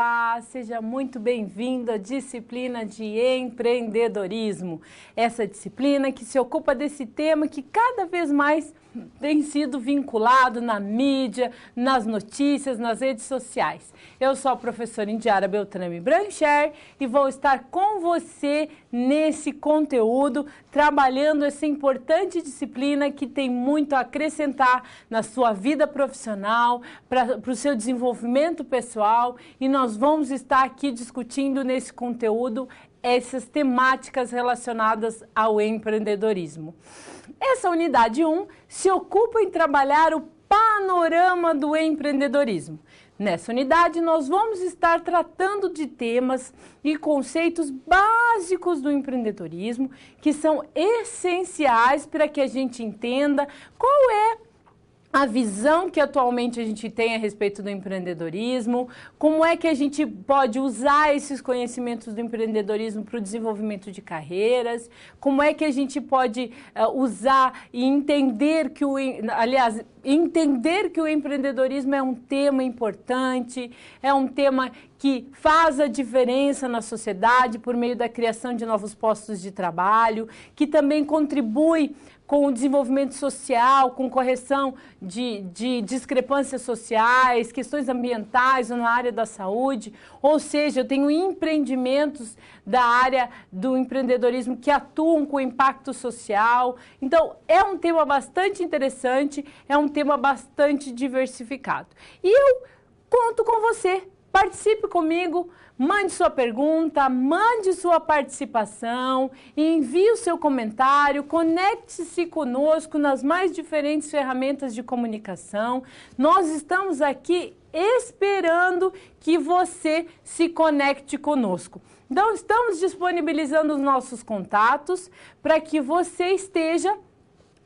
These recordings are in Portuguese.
olá, seja muito bem-vindo à disciplina de empreendedorismo. Essa disciplina que se ocupa desse tema que cada vez mais tem sido vinculado na mídia, nas notícias, nas redes sociais. Eu sou a professora Indiara Beltrame Brancher e vou estar com você nesse conteúdo, trabalhando essa importante disciplina que tem muito a acrescentar na sua vida profissional, para o seu desenvolvimento pessoal, e nós vamos estar aqui discutindo nesse conteúdo essas temáticas relacionadas ao empreendedorismo. Essa unidade 1 se ocupa em trabalhar o panorama do empreendedorismo. Nessa unidade, nós vamos estar tratando de temas e conceitos básicos do empreendedorismo que são essenciais para que a gente entenda qual é a visão que atualmente a gente tem a respeito do empreendedorismo, como é que a gente pode usar esses conhecimentos do empreendedorismo para o desenvolvimento de carreiras, como é que a gente pode usar e entender que entender que o empreendedorismo é um tema importante, é um tema que faz a diferença na sociedade por meio da criação de novos postos de trabalho, que também contribui com o desenvolvimento social, com correção de discrepâncias sociais, questões ambientais ou na área da saúde. Ou seja, eu tenho empreendimentos da área do empreendedorismo que atuam com impacto social. Então, é um tema bastante interessante, é um tema bastante diversificado. E eu conto com você. Participe comigo, mande sua pergunta, mande sua participação, envie o seu comentário, conecte-se conosco nas mais diferentes ferramentas de comunicação. Nós estamos aqui esperando que você se conecte conosco. Então, estamos disponibilizando os nossos contatos para que você esteja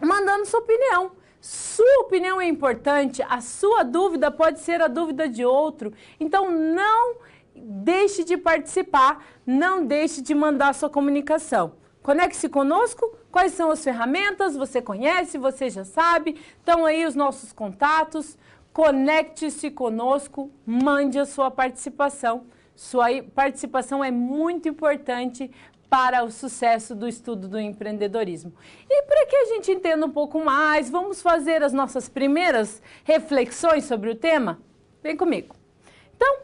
mandando sua opinião. Sua opinião é importante, a sua dúvida pode ser a dúvida de outro, então não deixe de participar, não deixe de mandar sua comunicação. Conecte-se conosco, quais são as ferramentas, você conhece, você já sabe, estão aí os nossos contatos, conecte-se conosco, mande a sua participação. Sua participação é muito importante para o sucesso do estudo do empreendedorismo. E para que a gente entenda um pouco mais, vamos fazer as nossas primeiras reflexões sobre o tema? Vem comigo. Então,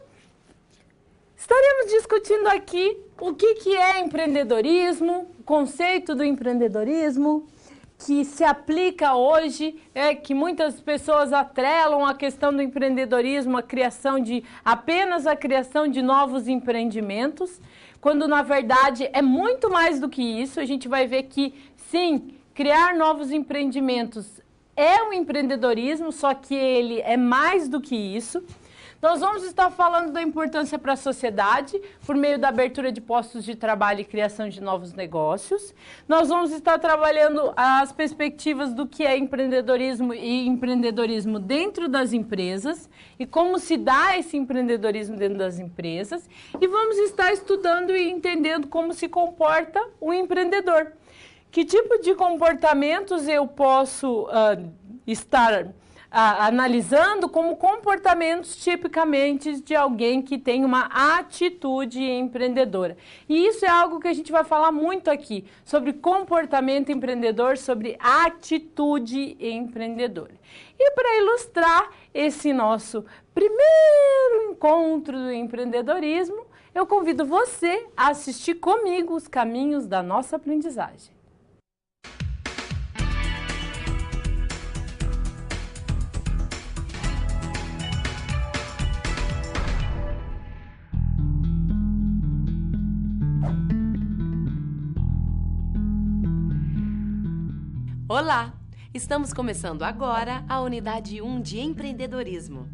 estaremos discutindo aqui o que é empreendedorismo, o conceito do empreendedorismo, que se aplica hoje, que muitas pessoas atrelam a questão do empreendedorismo, apenas a criação de novos empreendimentos, quando na verdade é muito mais do que isso. A gente vai ver que sim, criar novos empreendimentos é um empreendedorismo, só que ele é mais do que isso. Nós vamos estar falando da importância para a sociedade, por meio da abertura de postos de trabalho e criação de novos negócios. Nós vamos estar trabalhando as perspectivas do que é empreendedorismo e empreendedorismo dentro das empresas e como se dá esse empreendedorismo dentro das empresas. E vamos estar estudando e entendendo como se comporta o empreendedor. Que tipo de comportamentos eu posso estar analisando como comportamentos tipicamente de alguém que tem uma atitude empreendedora. E isso é algo que a gente vai falar muito aqui, sobre comportamento empreendedor, sobre atitude empreendedora. E para ilustrar esse nosso primeiro encontro do empreendedorismo, eu convido você a assistir comigo os caminhos da nossa aprendizagem. Olá! Estamos começando agora a unidade 1 de empreendedorismo.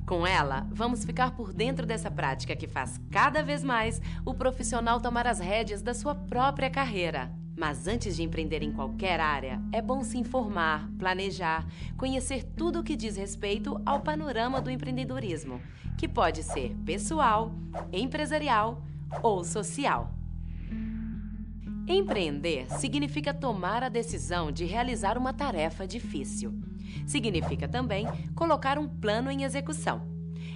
Com ela, vamos ficar por dentro dessa prática que faz cada vez mais o profissional tomar as rédeas da sua própria carreira. Mas antes de empreender em qualquer área, é bom se informar, planejar, conhecer tudo o que diz respeito ao panorama do empreendedorismo, que pode ser pessoal, empresarial ou social. Empreender significa tomar a decisão de realizar uma tarefa difícil. Significa também colocar um plano em execução.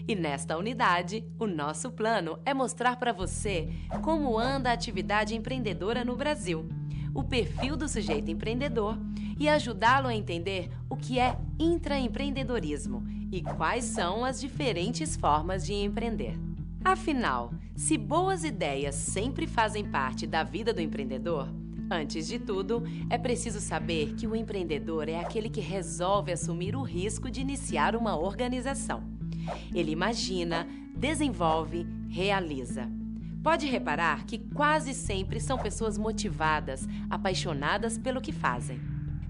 E nesta unidade, o nosso plano é mostrar para você como anda a atividade empreendedora no Brasil, o perfil do sujeito empreendedor e ajudá-lo a entender o que é intraempreendedorismo e quais são as diferentes formas de empreender. Afinal, se boas ideias sempre fazem parte da vida do empreendedor, antes de tudo, é preciso saber que o empreendedor é aquele que resolve assumir o risco de iniciar uma organização. Ele imagina, desenvolve, realiza. Pode reparar que quase sempre são pessoas motivadas, apaixonadas pelo que fazem.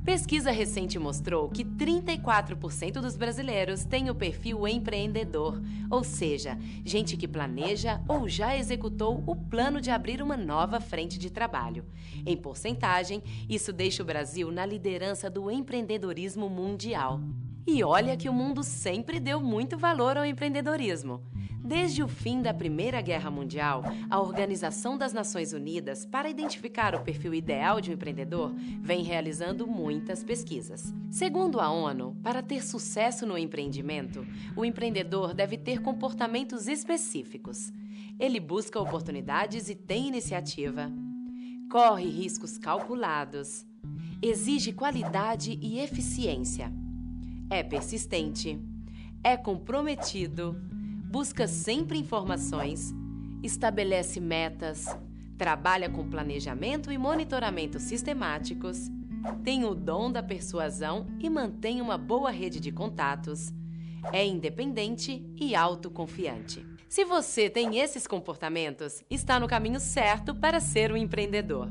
Pesquisa recente mostrou que 34% dos brasileiros têm o perfil empreendedor, ou seja, gente que planeja ou já executou o plano de abrir uma nova frente de trabalho. Em porcentagem, isso deixa o Brasil na liderança do empreendedorismo mundial. E olha que o mundo sempre deu muito valor ao empreendedorismo. Desde o fim da Primeira Guerra Mundial, a Organização das Nações Unidas, para identificar o perfil ideal de um empreendedor, vem realizando muitas pesquisas. Segundo a ONU, para ter sucesso no empreendimento, o empreendedor deve ter comportamentos específicos. Ele busca oportunidades e tem iniciativa, corre riscos calculados, exige qualidade e eficiência, é persistente, é comprometido, busca sempre informações, estabelece metas, trabalha com planejamento e monitoramento sistemáticos, tem o dom da persuasão e mantém uma boa rede de contatos, é independente e autoconfiante. Se você tem esses comportamentos, está no caminho certo para ser um empreendedor.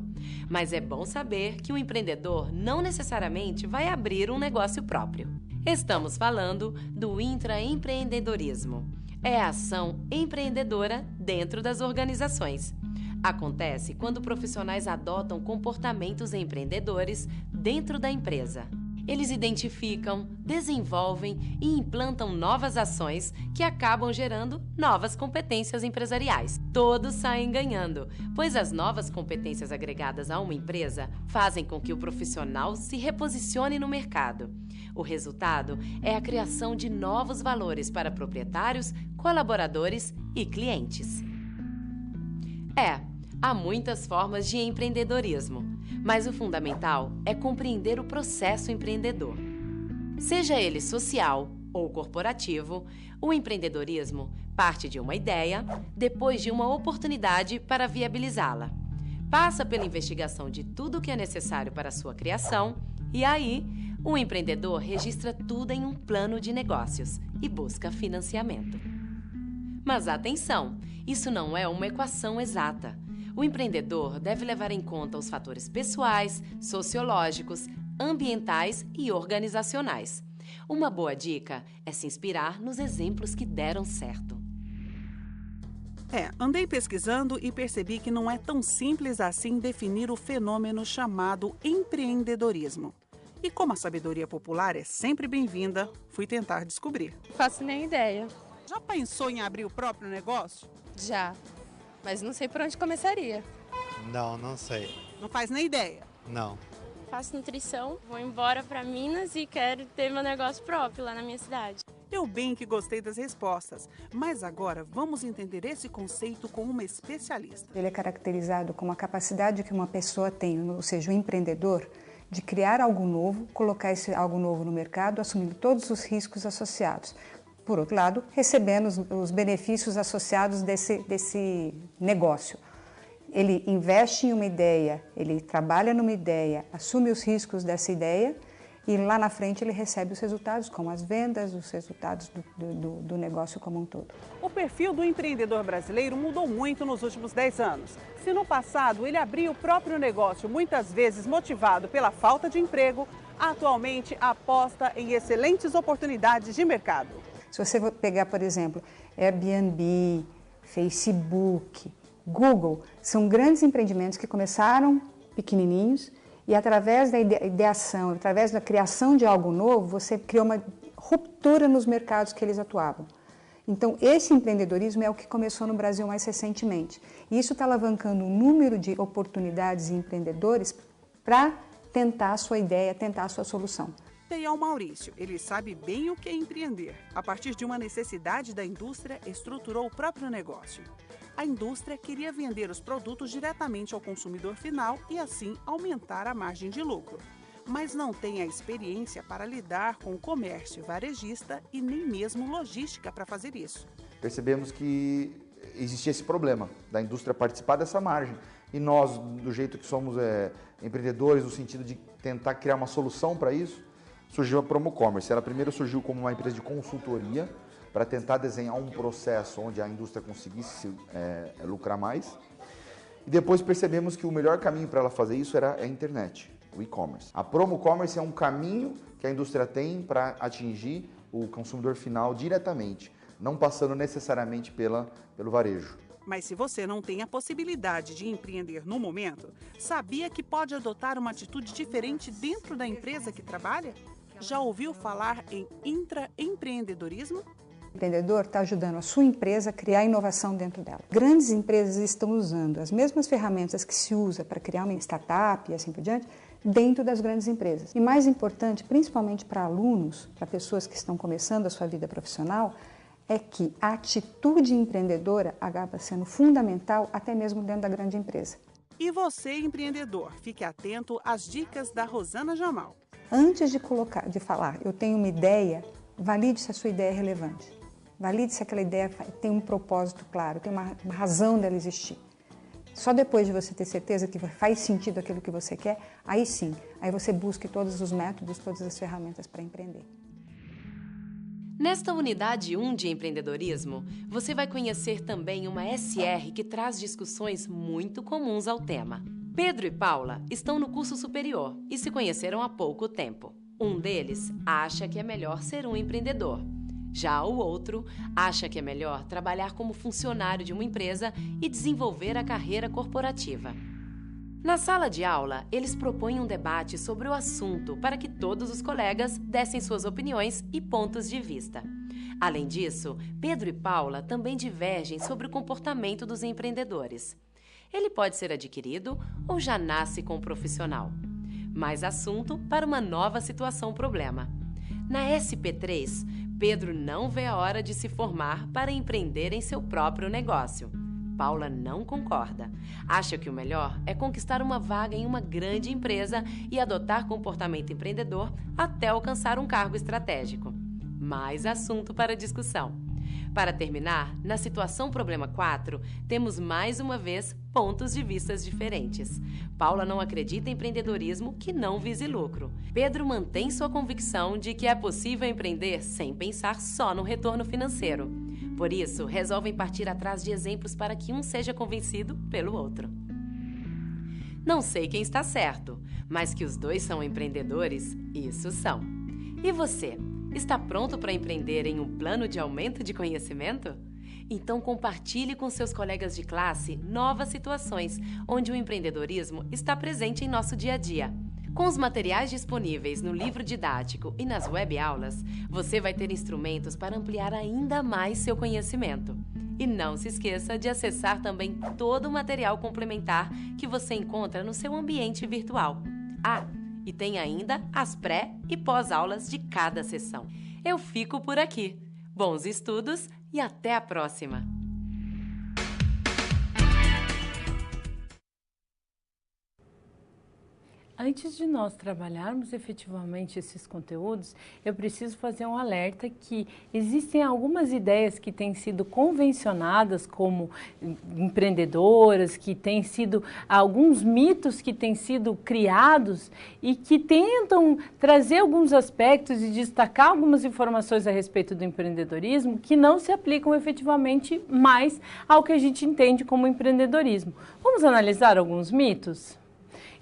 Mas é bom saber que o empreendedor não necessariamente vai abrir um negócio próprio. Estamos falando do intraempreendedorismo. É a ação empreendedora dentro das organizações. Acontece quando profissionais adotam comportamentos empreendedores dentro da empresa. Eles identificam, desenvolvem e implantam novas ações que acabam gerando novas competências empresariais. Todos saem ganhando, pois as novas competências agregadas a uma empresa fazem com que o profissional se reposicione no mercado. O resultado é a criação de novos valores para proprietários, colaboradores e clientes. Há muitas formas de empreendedorismo, mas o fundamental é compreender o processo empreendedor. Seja ele social ou corporativo, o empreendedorismo parte de uma ideia, depois de uma oportunidade para viabilizá-la. Passa pela investigação de tudo o que é necessário para a sua criação e aí, o empreendedor registra tudo em um plano de negócios e busca financiamento. Mas atenção, isso não é uma equação exata. O empreendedor deve levar em conta os fatores pessoais, sociológicos, ambientais e organizacionais. Uma boa dica é se inspirar nos exemplos que deram certo. Andei pesquisando e percebi que não é tão simples assim definir o fenômeno chamado empreendedorismo. E como a sabedoria popular é sempre bem-vinda, fui tentar descobrir. Faço nem ideia. Já pensou em abrir o próprio negócio? Já, mas não sei por onde começaria. Não sei. Não faz nem ideia? Não. Faço nutrição, vou embora para Minas e quero ter meu negócio próprio lá na minha cidade. Eu bem que gostei das respostas, mas agora vamos entender esse conceito com uma especialista. Ele é caracterizado como a capacidade que uma pessoa tem, ou seja, o empreendedor, de criar algo novo, colocar esse algo novo no mercado, assumindo todos os riscos associados. Por outro lado, recebendo os benefícios associados desse negócio. Ele investe em uma ideia, ele trabalha numa ideia, assume os riscos dessa ideia e lá na frente ele recebe os resultados, como as vendas, os resultados do negócio como um todo. O perfil do empreendedor brasileiro mudou muito nos últimos 10 anos. Se no passado ele abria o próprio negócio, muitas vezes motivado pela falta de emprego, atualmente aposta em excelentes oportunidades de mercado. Se você pegar, por exemplo, Airbnb, Facebook, Google, são grandes empreendimentos que começaram pequenininhos e através da ideação, através da criação de algo novo, você criou uma ruptura nos mercados que eles atuavam. Então, esse empreendedorismo é o que começou no Brasil mais recentemente. E isso está alavancando um número de oportunidades e empreendedores para tentar a sua ideia, tentar a sua solução. Perguntei ao Maurício, ele sabe bem o que é empreender. A partir de uma necessidade da indústria, estruturou o próprio negócio. A indústria queria vender os produtos diretamente ao consumidor final e, assim, aumentar a margem de lucro. Mas não tem a experiência para lidar com o comércio varejista e nem mesmo logística para fazer isso. Percebemos que existia esse problema da indústria participar dessa margem. E nós, do jeito que somos empreendedores, no sentido de tentar criar uma solução para isso, surgiu a Promo Commerce. Ela primeiro surgiu como uma empresa de consultoria para tentar desenhar um processo onde a indústria conseguisse lucrar mais. E depois percebemos que o melhor caminho para ela fazer isso era a internet, o e-commerce. A Promo Commerce é um caminho que a indústria tem para atingir o consumidor final diretamente, não passando necessariamente pelo varejo. Mas se você não tem a possibilidade de empreender no momento, sabia que pode adotar uma atitude diferente dentro da empresa que trabalha? Já ouviu falar em intraempreendedorismo? O empreendedor está ajudando a sua empresa a criar inovação dentro dela. Grandes empresas estão usando as mesmas ferramentas que se usa para criar uma startup e assim por diante, dentro das grandes empresas. E mais importante, principalmente para alunos, para pessoas que estão começando a sua vida profissional, é que a atitude empreendedora acaba sendo fundamental até mesmo dentro da grande empresa. E você, empreendedor, fique atento às dicas da Rosana Jamal. Antes de falar, eu tenho uma ideia, valide se a sua ideia é relevante. Valide se aquela ideia tem um propósito claro, tem uma razão dela existir. Só depois de você ter certeza que faz sentido aquilo que você quer, aí sim, aí você busque todos os métodos, todas as ferramentas para empreender. Nesta unidade 1 de empreendedorismo, você vai conhecer também uma SR que traz discussões muito comuns ao tema. Pedro e Paula estão no curso superior e se conheceram há pouco tempo. Um deles acha que é melhor ser um empreendedor. Já o outro acha que é melhor trabalhar como funcionário de uma empresa e desenvolver a carreira corporativa. Na sala de aula, eles propõem um debate sobre o assunto para que todos os colegas dessem suas opiniões e pontos de vista. Além disso, Pedro e Paula também divergem sobre o comportamento dos empreendedores. Ele pode ser adquirido ou já nasce com o profissional. Mais assunto para uma nova situação-problema. Na SP3, Pedro não vê a hora de se formar para empreender em seu próprio negócio. Paula não concorda. Acha que o melhor é conquistar uma vaga em uma grande empresa e adotar comportamento empreendedor até alcançar um cargo estratégico. Mais assunto para discussão. Para terminar, na situação problema 4, temos mais uma vez pontos de vistas diferentes. Paula não acredita em empreendedorismo que não vise lucro. Pedro mantém sua convicção de que é possível empreender sem pensar só no retorno financeiro. Por isso, resolvem partir atrás de exemplos para que um seja convencido pelo outro. Não sei quem está certo, mas que os dois são empreendedores, isso são. E você? Está pronto para empreender em um plano de aumento de conhecimento? Então compartilhe com seus colegas de classe novas situações onde o empreendedorismo está presente em nosso dia a dia. Com os materiais disponíveis no livro didático e nas web-aulas, você vai ter instrumentos para ampliar ainda mais seu conhecimento. E não se esqueça de acessar também todo o material complementar que você encontra no seu ambiente virtual. E tem ainda as pré- e pós-aulas de cada sessão. Eu fico por aqui. Bons estudos e até a próxima! Antes de nós trabalharmos efetivamente esses conteúdos, eu preciso fazer um alerta que existem algumas ideias que têm sido convencionadas como empreendedoras, que têm sido alguns mitos que têm sido criados e que tentam trazer alguns aspectos e destacar algumas informações a respeito do empreendedorismo que não se aplicam efetivamente mais ao que a gente entende como empreendedorismo. Vamos analisar alguns mitos?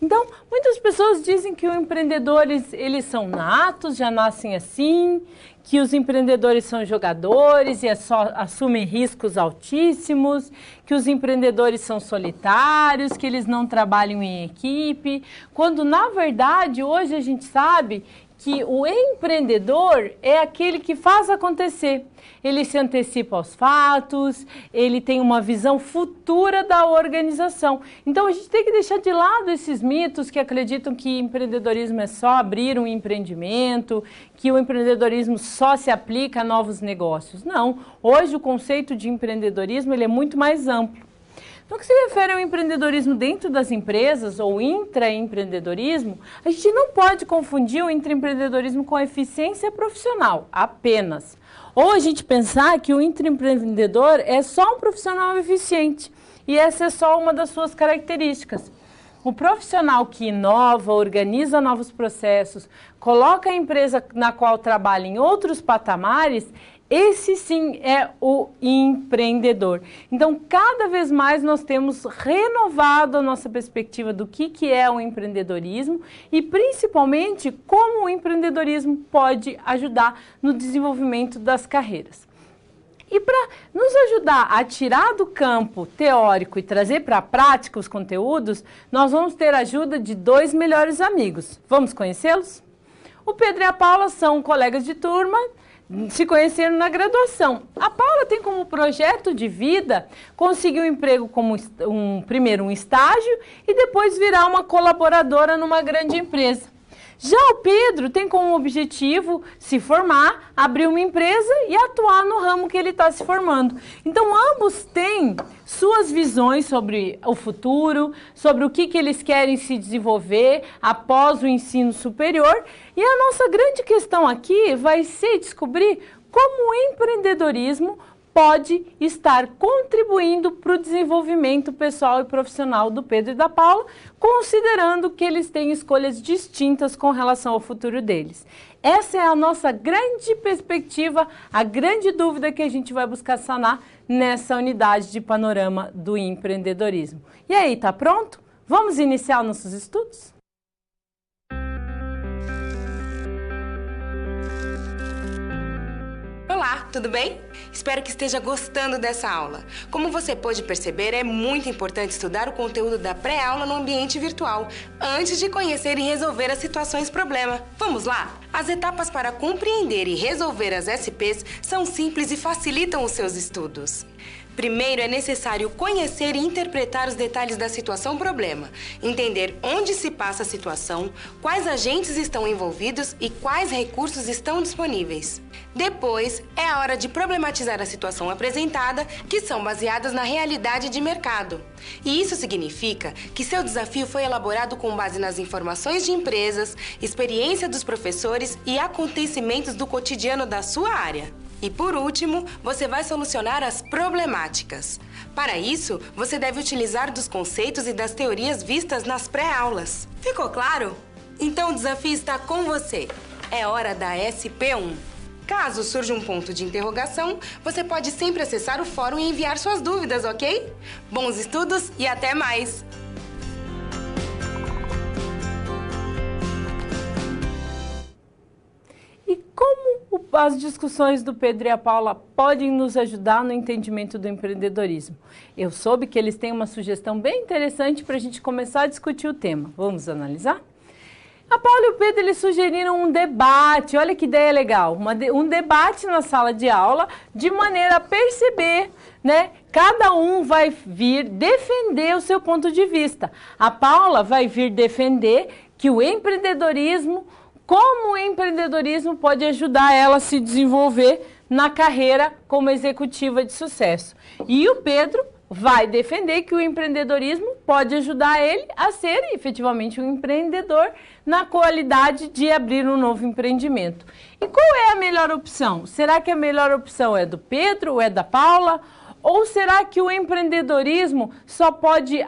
Então, muitas pessoas dizem que os empreendedores, eles são natos, já nascem assim, que os empreendedores são jogadores e só assumem riscos altíssimos, que os empreendedores são solitários, que eles não trabalham em equipe, quando, na verdade, hoje a gente sabe que o empreendedor é aquele que faz acontecer. Ele se antecipa aos fatos, ele tem uma visão futura da organização. Então a gente tem que deixar de lado esses mitos que acreditam que empreendedorismo é só abrir um empreendimento, que o empreendedorismo só se aplica a novos negócios. Não, hoje o conceito de empreendedorismo ele é muito mais amplo. No que se refere ao empreendedorismo dentro das empresas ou intraempreendedorismo, a gente não pode confundir o intraempreendedorismo com a eficiência profissional, apenas. Ou a gente pensar que o intraempreendedor é só um profissional eficiente e essa é só uma das suas características. O profissional que inova, organiza novos processos, coloca a empresa na qual trabalha em outros patamares, esse sim é o empreendedor. Então, cada vez mais nós temos renovado a nossa perspectiva do que é o empreendedorismo e, principalmente, como o empreendedorismo pode ajudar no desenvolvimento das carreiras. E para nos ajudar a tirar do campo teórico e trazer para a prática os conteúdos, nós vamos ter a ajuda de 2 melhores amigos. Vamos conhecê-los? O Pedro e a Paula são colegas de turma, se conheceram na graduação. A Paula tem como projeto de vida conseguir um emprego como primeiro um estágio e depois virar uma colaboradora numa grande empresa. Já o Pedro tem como objetivo se formar, abrir uma empresa e atuar no ramo que ele está se formando. Então, ambos têm suas visões sobre o futuro, sobre o que eles querem se desenvolver após o ensino superior. E a nossa grande questão aqui vai ser descobrir como o empreendedorismo pode estar contribuindo para o desenvolvimento pessoal e profissional do Pedro e da Paula, considerando que eles têm escolhas distintas com relação ao futuro deles. Essa é a nossa grande perspectiva, a grande dúvida que a gente vai buscar sanar nessa unidade de panorama do empreendedorismo. E aí, tá pronto? Vamos iniciar nossos estudos? Olá, tudo bem? Espero que esteja gostando dessa aula. Como você pôde perceber, é muito importante estudar o conteúdo da pré-aula no ambiente virtual, antes de conhecer e resolver as situações problema. Vamos lá? As etapas para compreender e resolver as SPs são simples e facilitam os seus estudos. Primeiro, é necessário conhecer e interpretar os detalhes da situação problema, entender onde se passa a situação, quais agentes estão envolvidos e quais recursos estão disponíveis. Depois, é a hora de problematizar a situação apresentada, que são baseadas na realidade de mercado. E isso significa que seu desafio foi elaborado com base nas informações de empresas, experiência dos professores e acontecimentos do cotidiano da sua área. E por último, você vai solucionar as problemáticas. Para isso, você deve utilizar dos conceitos e das teorias vistas nas pré-aulas. Ficou claro? Então o desafio está com você. É hora da SP1. Caso surja um ponto de interrogação, você pode sempre acessar o fórum e enviar suas dúvidas, ok? Bons estudos e até mais! E como as discussões do Pedro e a Paula podem nos ajudar no entendimento do empreendedorismo? Eu soube que eles têm uma sugestão bem interessante para a gente começar a discutir o tema. Vamos analisar? A Paula e o Pedro eles sugeriram um debate, olha que ideia legal, um debate na sala de aula, de maneira a perceber, né? Cada um vai vir defender o seu ponto de vista. A Paula vai vir defender que o empreendedorismo, como o empreendedorismo pode ajudar ela a se desenvolver na carreira como executiva de sucesso. E o Pedro vai defender que o empreendedorismo pode ajudar ele a ser efetivamente um empreendedor na qualidade de abrir um novo empreendimento. E qual é a melhor opção? Será que a melhor opção é do Pedro ou é da Paula? Ou será que o empreendedorismo só pode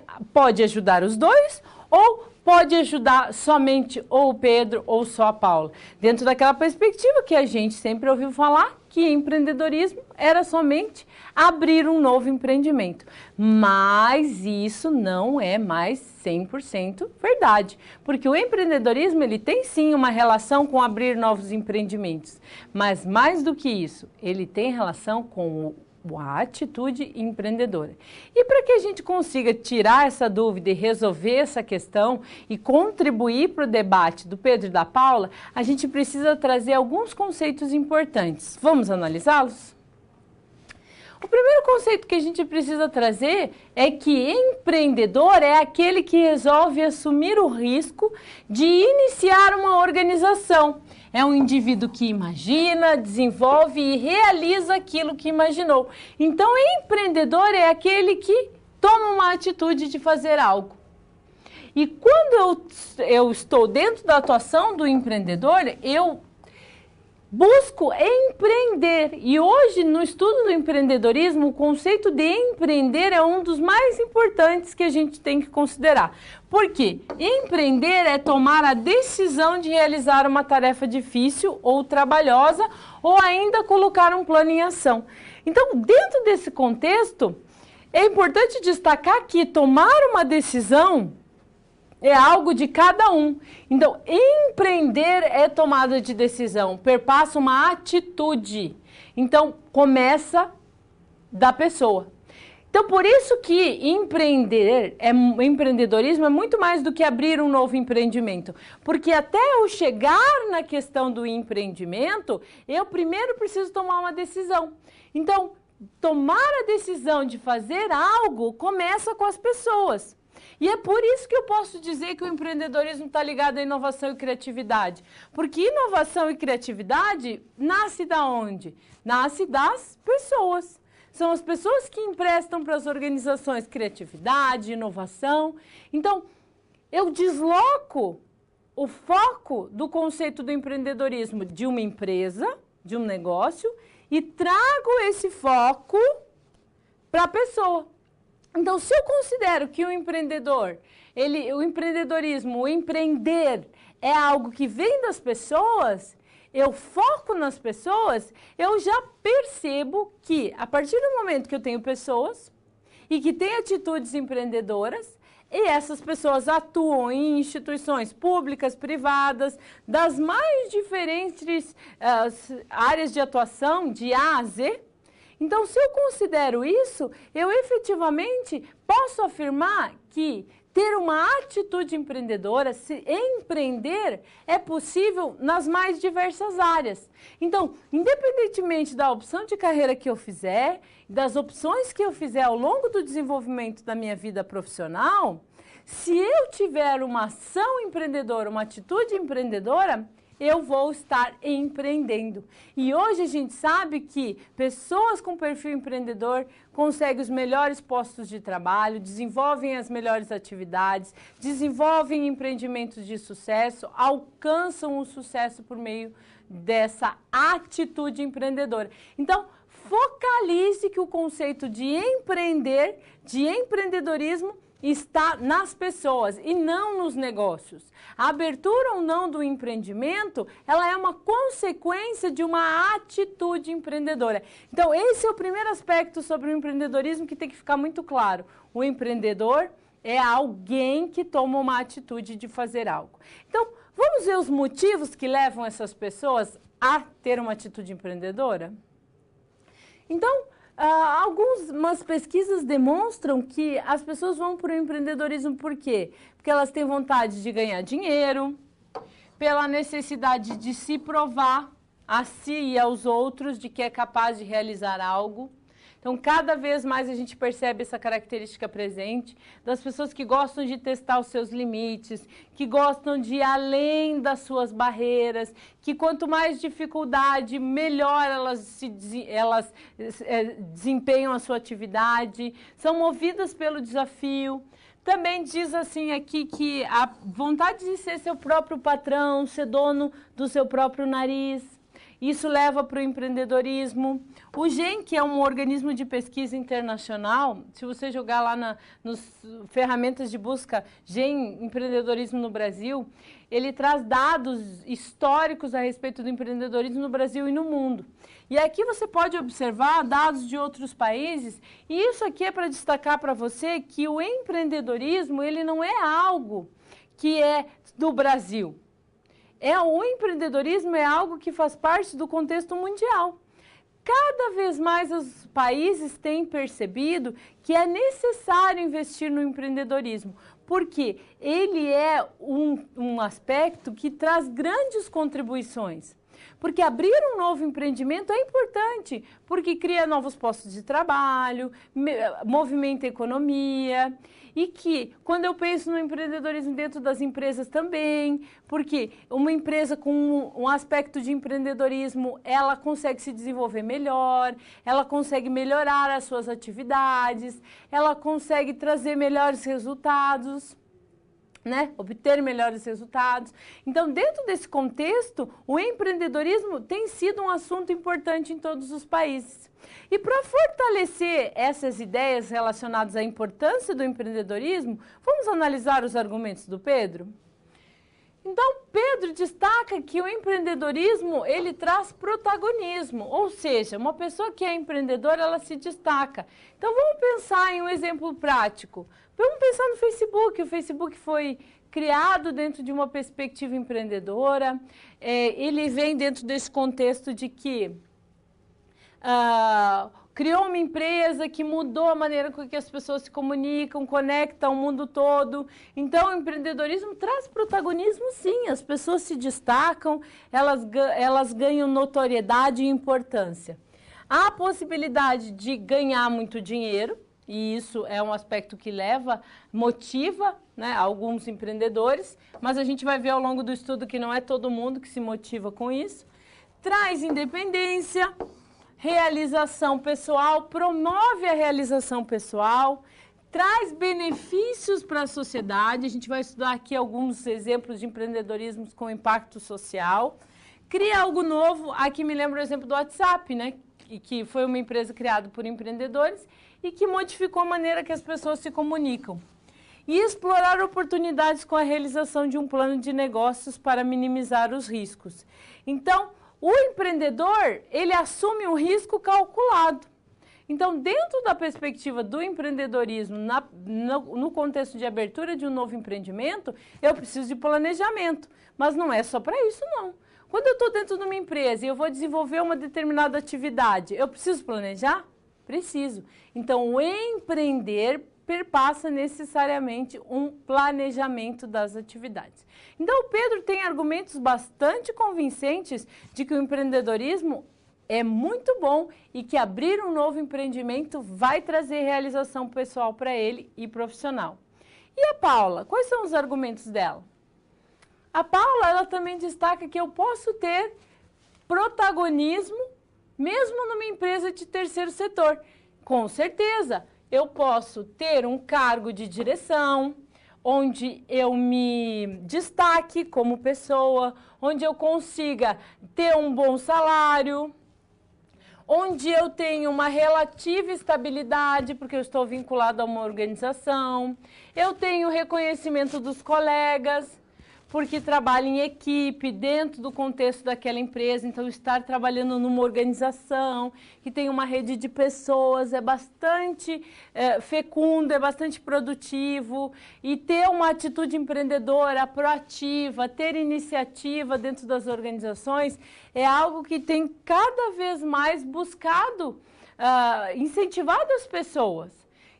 ajudar os dois? Ou pode ajudar somente ou o Pedro ou só a Paula? Dentro daquela perspectiva que a gente sempre ouviu falar, que empreendedorismo era somente abrir um novo empreendimento. Mas isso não é mais 100% verdade, porque o empreendedorismo ele tem sim uma relação com abrir novos empreendimentos, mas mais do que isso, ele tem relação com a atitude empreendedora. E para que a gente consiga tirar essa dúvida e resolver essa questão e contribuir para o debate do Pedro e da Paula, a gente precisa trazer alguns conceitos importantes. Vamos analisá-los? O primeiro conceito que a gente precisa trazer é que empreendedor é aquele que resolve assumir o risco de iniciar uma organização. É um indivíduo que imagina, desenvolve e realiza aquilo que imaginou. Então, empreendedor é aquele que toma uma atitude de fazer algo. E quando eu estou dentro da atuação do empreendedor, eu busco empreender. E hoje, no estudo do empreendedorismo, o conceito de empreender é um dos mais importantes que a gente tem que considerar. Por quê? Empreender é tomar a decisão de realizar uma tarefa difícil ou trabalhosa, ou ainda colocar um plano em ação. Então, dentro desse contexto, é importante destacar que tomar uma decisão é algo de cada um. Então, empreender é tomada de decisão, perpassa uma atitude. Então, começa da pessoa. Então, por isso que empreendedorismo é muito mais do que abrir um novo empreendimento. Porque até eu chegar na questão do empreendimento, eu primeiro preciso tomar uma decisão. Então, tomar a decisão de fazer algo começa com as pessoas. E é por isso que eu posso dizer que o empreendedorismo está ligado à inovação e criatividade. Porque inovação e criatividade nasce da onde? Nasce das pessoas. São as pessoas que emprestam para as organizações criatividade, inovação. Então, eu desloco o foco do conceito do empreendedorismo de uma empresa, de um negócio, e trago esse foco para a pessoa. Então, se eu considero que o empreendedorismo, o empreender é algo que vem das pessoas, eu foco nas pessoas, eu já percebo que, a partir do momento que eu tenho pessoas e que têm atitudes empreendedoras, e essas pessoas atuam em instituições públicas, privadas, das mais diferentes áreas de atuação, de A a Z. Então, se eu considero isso, eu efetivamente posso afirmar que ter uma atitude empreendedora, se empreender, é possível nas mais diversas áreas. Então, independentemente da opção de carreira que eu fizer, das opções que eu fizer ao longo do desenvolvimento da minha vida profissional, se eu tiver uma ação empreendedora, uma atitude empreendedora, eu vou estar empreendendo. E hoje a gente sabe que pessoas com perfil empreendedor conseguem os melhores postos de trabalho, desenvolvem as melhores atividades, desenvolvem empreendimentos de sucesso, alcançam o sucesso por meio dessa atitude empreendedora. Então, focalize que o conceito de empreender, de empreendedorismo, está nas pessoas e não nos negócios. A abertura ou não do empreendimento, ela é uma consequência de uma atitude empreendedora. Então, esse é o primeiro aspecto sobre o empreendedorismo que tem que ficar muito claro. O empreendedor é alguém que toma uma atitude de fazer algo. Então, vamos ver os motivos que levam essas pessoas a ter uma atitude empreendedora? Então, algumas pesquisas demonstram que as pessoas vão para o empreendedorismo por quê? Porque elas têm vontade de ganhar dinheiro, pela necessidade de se provar a si e aos outros de que é capaz de realizar algo. Então, cada vez mais a gente percebe essa característica presente das pessoas que gostam de testar os seus limites, que gostam de ir além das suas barreiras, que quanto mais dificuldade, melhor elas desempenham a sua atividade, são movidas pelo desafio. Também diz assim aqui que a vontade de ser seu próprio patrão, ser dono do seu próprio nariz. Isso leva para o empreendedorismo. O GEM, que é um organismo de pesquisa internacional, se você jogar lá nas ferramentas de busca GEM Empreendedorismo no Brasil, ele traz dados históricos a respeito do empreendedorismo no Brasil e no mundo. E aqui você pode observar dados de outros países, e isso aqui é para destacar para você que o empreendedorismo ele não é algo que é do Brasil. O empreendedorismo é algo que faz parte do contexto mundial. cada vez mais os países têm percebido que é necessário investir no empreendedorismo, porque ele é um aspecto que traz grandes contribuições. Porque abrir um novo empreendimento é importante, porque cria novos postos de trabalho, movimenta a economia, e que, quando eu penso no empreendedorismo dentro das empresas também, porque uma empresa com um aspecto de empreendedorismo, ela consegue se desenvolver melhor, ela consegue melhorar as suas atividades, ela consegue trazer melhores resultados, né? Obter melhores resultados. Então, dentro desse contexto, o empreendedorismo tem sido um assunto importante em todos os países. E para fortalecer essas ideias relacionadas à importância do empreendedorismo, vamos analisar os argumentos do Pedro? Então, Pedro destaca que o empreendedorismo, ele traz protagonismo, ou seja, uma pessoa que é empreendedora, ela se destaca. Então, vamos pensar em um exemplo prático. Vamos pensar no Facebook. O Facebook foi criado dentro de uma perspectiva empreendedora. Ele vem dentro desse contexto de que criou uma empresa que mudou a maneira com que as pessoas se comunicam, conecta o mundo todo. Então, o empreendedorismo traz protagonismo, sim. As pessoas se destacam, elas ganham notoriedade e importância. Há a possibilidade de ganhar muito dinheiro, e isso é um aspecto que motiva, né, alguns empreendedores, mas a gente vai ver ao longo do estudo que não é todo mundo que se motiva com isso. Traz independência, realização pessoal, promove a realização pessoal, traz benefícios para a sociedade. A gente vai estudar aqui alguns exemplos de empreendedorismo com impacto social. Cria algo novo. Aqui me lembra o exemplo do WhatsApp, né? Que foi uma empresa criada por empreendedores e que modificou a maneira que as pessoas se comunicam. E explorar oportunidades com a realização de um plano de negócios para minimizar os riscos. Então, o empreendedor, ele assume um risco calculado. Então, dentro da perspectiva do empreendedorismo, no contexto de abertura de um novo empreendimento, eu preciso de planejamento. Mas não é só para isso, não. Quando eu estou dentro de uma empresa e eu vou desenvolver uma determinada atividade, eu preciso planejar? Preciso. Então, o empreender perpassa necessariamente um planejamento das atividades. Então, o Pedro tem argumentos bastante convincentes de que o empreendedorismo é muito bom e que abrir um novo empreendimento vai trazer realização pessoal para ele e profissional. E a Paula? Quais são os argumentos dela? A Paula, ela também destaca que eu posso ter protagonismo mesmo numa empresa de terceiro setor. Com certeza, eu posso ter um cargo de direção, onde eu me destaque como pessoa, onde eu consiga ter um bom salário, onde eu tenho uma relativa estabilidade, porque eu estou vinculado a uma organização, eu tenho reconhecimento dos colegas, porque trabalho em equipe, dentro do contexto daquela empresa. Então, estar trabalhando numa organização que tem uma rede de pessoas é bastante fecundo, é bastante produtivo. E ter uma atitude empreendedora, proativa, ter iniciativa dentro das organizações é algo que tem cada vez mais buscado, incentivado as pessoas.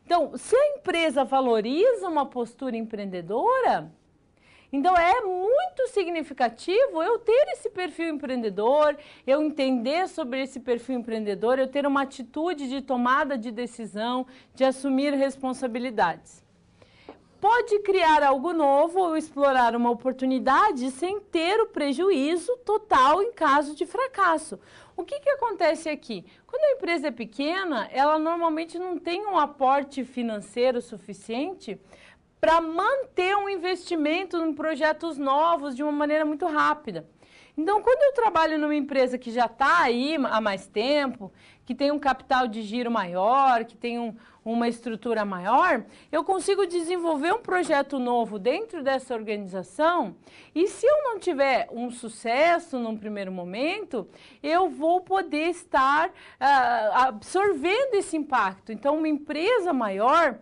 Então, se a empresa valoriza uma postura empreendedora, então, é muito significativo eu ter esse perfil empreendedor, eu entender sobre esse perfil empreendedor, eu ter uma atitude de tomada de decisão, de assumir responsabilidades. Pode criar algo novo ou explorar uma oportunidade sem ter o prejuízo total em caso de fracasso. O que acontece aqui? Quando a empresa é pequena, ela normalmente não tem um aporte financeiro suficiente para manter um investimento em projetos novos de uma maneira muito rápida. Então, quando eu trabalho numa empresa que já está aí há mais tempo, que tem um capital de giro maior, que tem uma estrutura maior, eu consigo desenvolver um projeto novo dentro dessa organização e se eu não tiver um sucesso num primeiro momento, eu vou poder estar absorvendo esse impacto. Então, uma empresa maior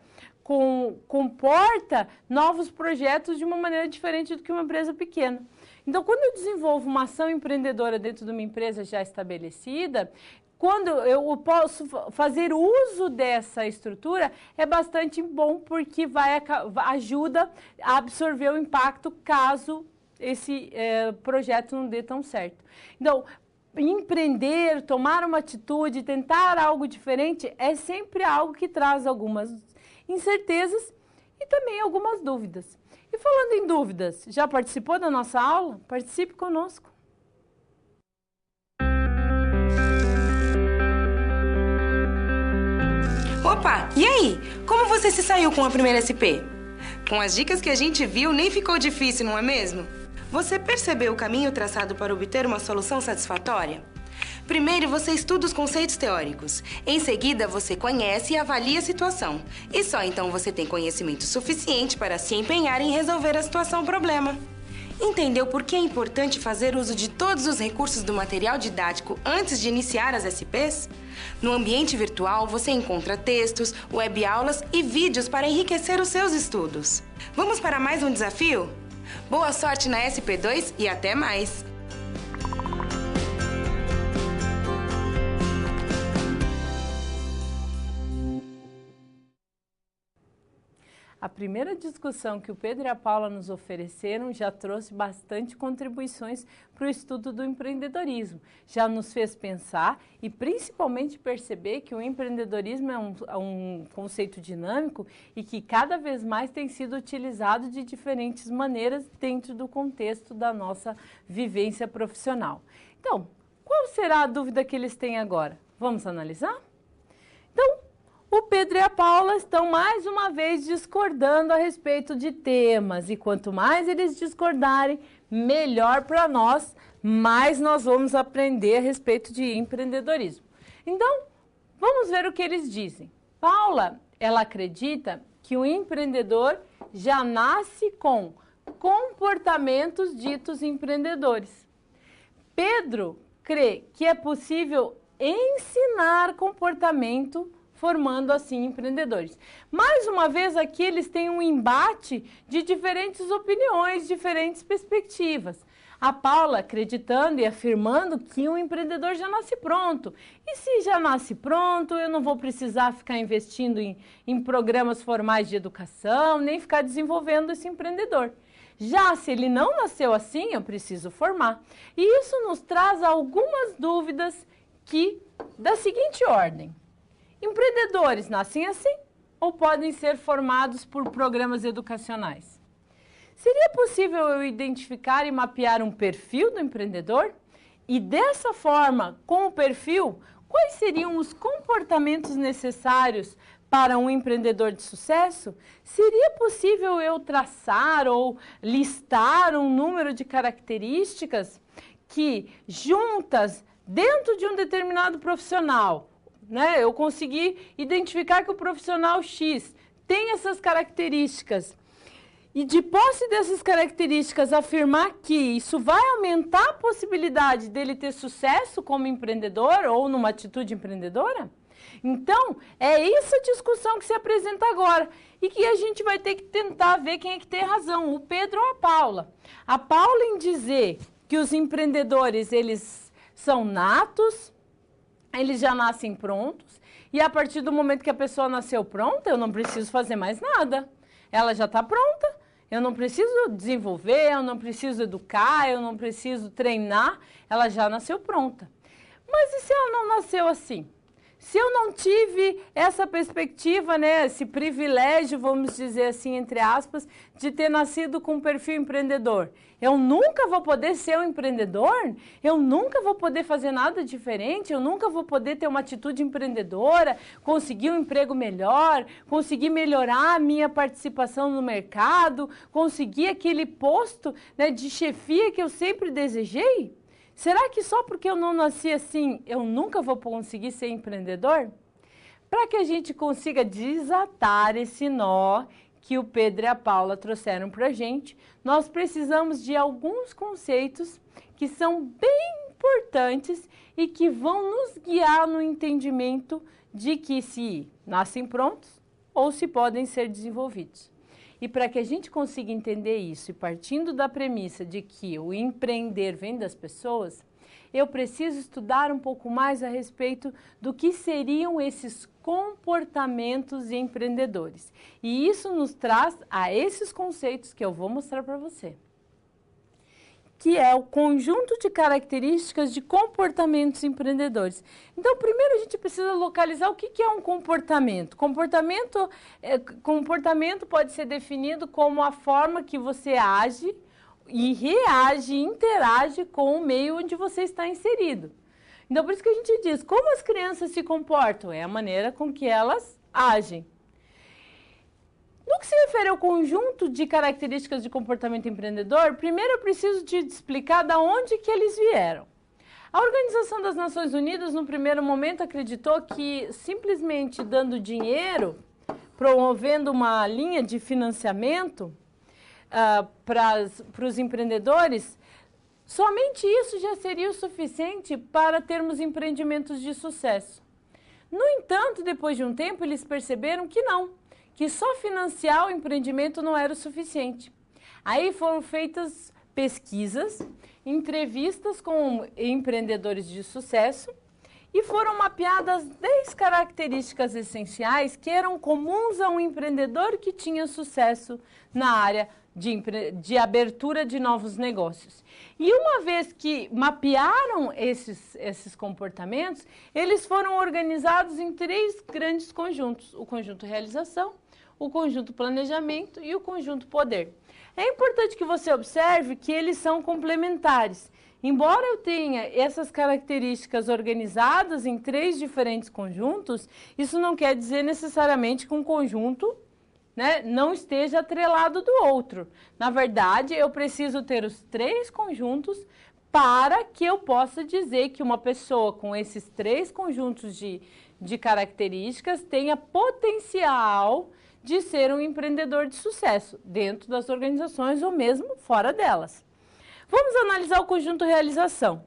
comporta novos projetos de uma maneira diferente do que uma empresa pequena. Então, quando eu desenvolvo uma ação empreendedora dentro de uma empresa já estabelecida, quando eu posso fazer uso dessa estrutura, é bastante bom porque ajuda a absorver o impacto caso esse projeto não dê tão certo. Então, empreender, tomar uma atitude, tentar algo diferente é sempre algo que traz algumas incertezas e também algumas dúvidas. E falando em dúvidas, já participou da nossa aula? Participe conosco. Opa, e aí? Como você se saiu com a primeira SP? Com as dicas que a gente viu, nem ficou difícil, não é mesmo? Você percebeu o caminho traçado para obter uma solução satisfatória? Primeiro, você estuda os conceitos teóricos. Em seguida, você conhece e avalia a situação. E só então você tem conhecimento suficiente para se empenhar em resolver a situação-problema. Entendeu por que é importante fazer uso de todos os recursos do material didático antes de iniciar as SPs? No ambiente virtual, você encontra textos, web-aulas e vídeos para enriquecer os seus estudos. Vamos para mais um desafio? Boa sorte na SP2 e até mais! A primeira discussão que o Pedro e a Paula nos ofereceram já trouxe bastante contribuições para o estudo do empreendedorismo. Já nos fez pensar e principalmente perceber que o empreendedorismo é um conceito dinâmico e que cada vez mais tem sido utilizado de diferentes maneiras dentro do contexto da nossa vivência profissional. Então, qual será a dúvida que eles têm agora? Vamos analisar? Então, o Pedro e a Paula estão mais uma vez discordando a respeito de temas e quanto mais eles discordarem, melhor para nós, mais nós vamos aprender a respeito de empreendedorismo. Então, vamos ver o que eles dizem. Paula, ela acredita que o empreendedor já nasce com comportamentos ditos empreendedores. Pedro crê que é possível ensinar comportamento formando assim empreendedores. Mais uma vez aqui eles têm um embate de diferentes opiniões, diferentes perspectivas. A Paula acreditando e afirmando que um empreendedor já nasce pronto. E se já nasce pronto, eu não vou precisar ficar investindo em programas formais de educação, nem ficar desenvolvendo esse empreendedor. Já se ele não nasceu assim, eu preciso formar. E isso nos traz algumas dúvidas da seguinte ordem. Empreendedores nascem assim ou podem ser formados por programas educacionais? Seria possível eu identificar e mapear um perfil do empreendedor? E dessa forma, com o perfil, quais seriam os comportamentos necessários para um empreendedor de sucesso? Seria possível eu traçar ou listar um número de características que, juntas, dentro de um determinado profissional, eu consegui identificar que o profissional X tem essas características e de posse dessas características afirmar que isso vai aumentar a possibilidade dele ter sucesso como empreendedor ou numa atitude empreendedora? Então, é essa discussão que se apresenta agora e que a gente vai ter que tentar ver quem é que tem razão, o Pedro ou a Paula. A Paula em dizer que os empreendedores, eles são natos, eles já nascem prontos e a partir do momento que a pessoa nasceu pronta, eu não preciso fazer mais nada. Ela já está pronta, eu não preciso desenvolver, eu não preciso educar, eu não preciso treinar, ela já nasceu pronta. Mas e se ela não nasceu assim? Se eu não tive essa perspectiva, esse privilégio, vamos dizer assim, entre aspas, de ter nascido com um perfil empreendedor, eu nunca vou poder ser um empreendedor? Eu nunca vou poder fazer nada diferente? Eu nunca vou poder ter uma atitude empreendedora, conseguir um emprego melhor, conseguir melhorar a minha participação no mercado, conseguir aquele posto de chefia que eu sempre desejei? Será que só porque eu não nasci assim, eu nunca vou conseguir ser empreendedor? Para que a gente consiga desatar esse nó que o Pedro e a Paula trouxeram para a gente, nós precisamos de alguns conceitos que são bem importantes e que vão nos guiar no entendimento de que se nascem prontos ou se podem ser desenvolvidos. E para que a gente consiga entender isso, e partindo da premissa de que o empreender vem das pessoas, eu preciso estudar um pouco mais a respeito do que seriam esses comportamentos empreendedores. E isso nos traz a esses conceitos que eu vou mostrar para você, que é o conjunto de características de comportamentos empreendedores. Então, primeiro a gente precisa localizar o que é um comportamento. Comportamento pode ser definido como a forma que você age e reage, interage com o meio onde você está inserido. Então, por isso que a gente diz, como as crianças se comportam? É a maneira com que elas agem. No que se refere ao conjunto de características de comportamento empreendedor, primeiro eu preciso te explicar de onde que eles vieram. A Organização das Nações Unidas, no primeiro momento, acreditou que simplesmente dando dinheiro, promovendo uma linha de financiamento para os empreendedores, somente isso já seria o suficiente para termos empreendimentos de sucesso. No entanto, depois de um tempo, eles perceberam que não, que só financiar o empreendimento não era o suficiente. Aí foram feitas pesquisas, entrevistas com empreendedores de sucesso e foram mapeadas 10 características essenciais que eram comuns a um empreendedor que tinha sucesso na área de abertura de novos negócios. E uma vez que mapearam esses comportamentos, eles foram organizados em 3 grandes conjuntos: o conjunto realização, o conjunto planejamento e o conjunto poder. É importante que você observe que eles são complementares. Embora eu tenha essas características organizadas em 3 diferentes conjuntos, isso não quer dizer necessariamente que um conjunto, né, não esteja atrelado do outro. Na verdade, eu preciso ter os 3 conjuntos para que eu possa dizer que uma pessoa com esses 3 conjuntos de características tenha potencial de ser um empreendedor de sucesso dentro das organizações ou mesmo fora delas. Vamos analisar o conjunto realização.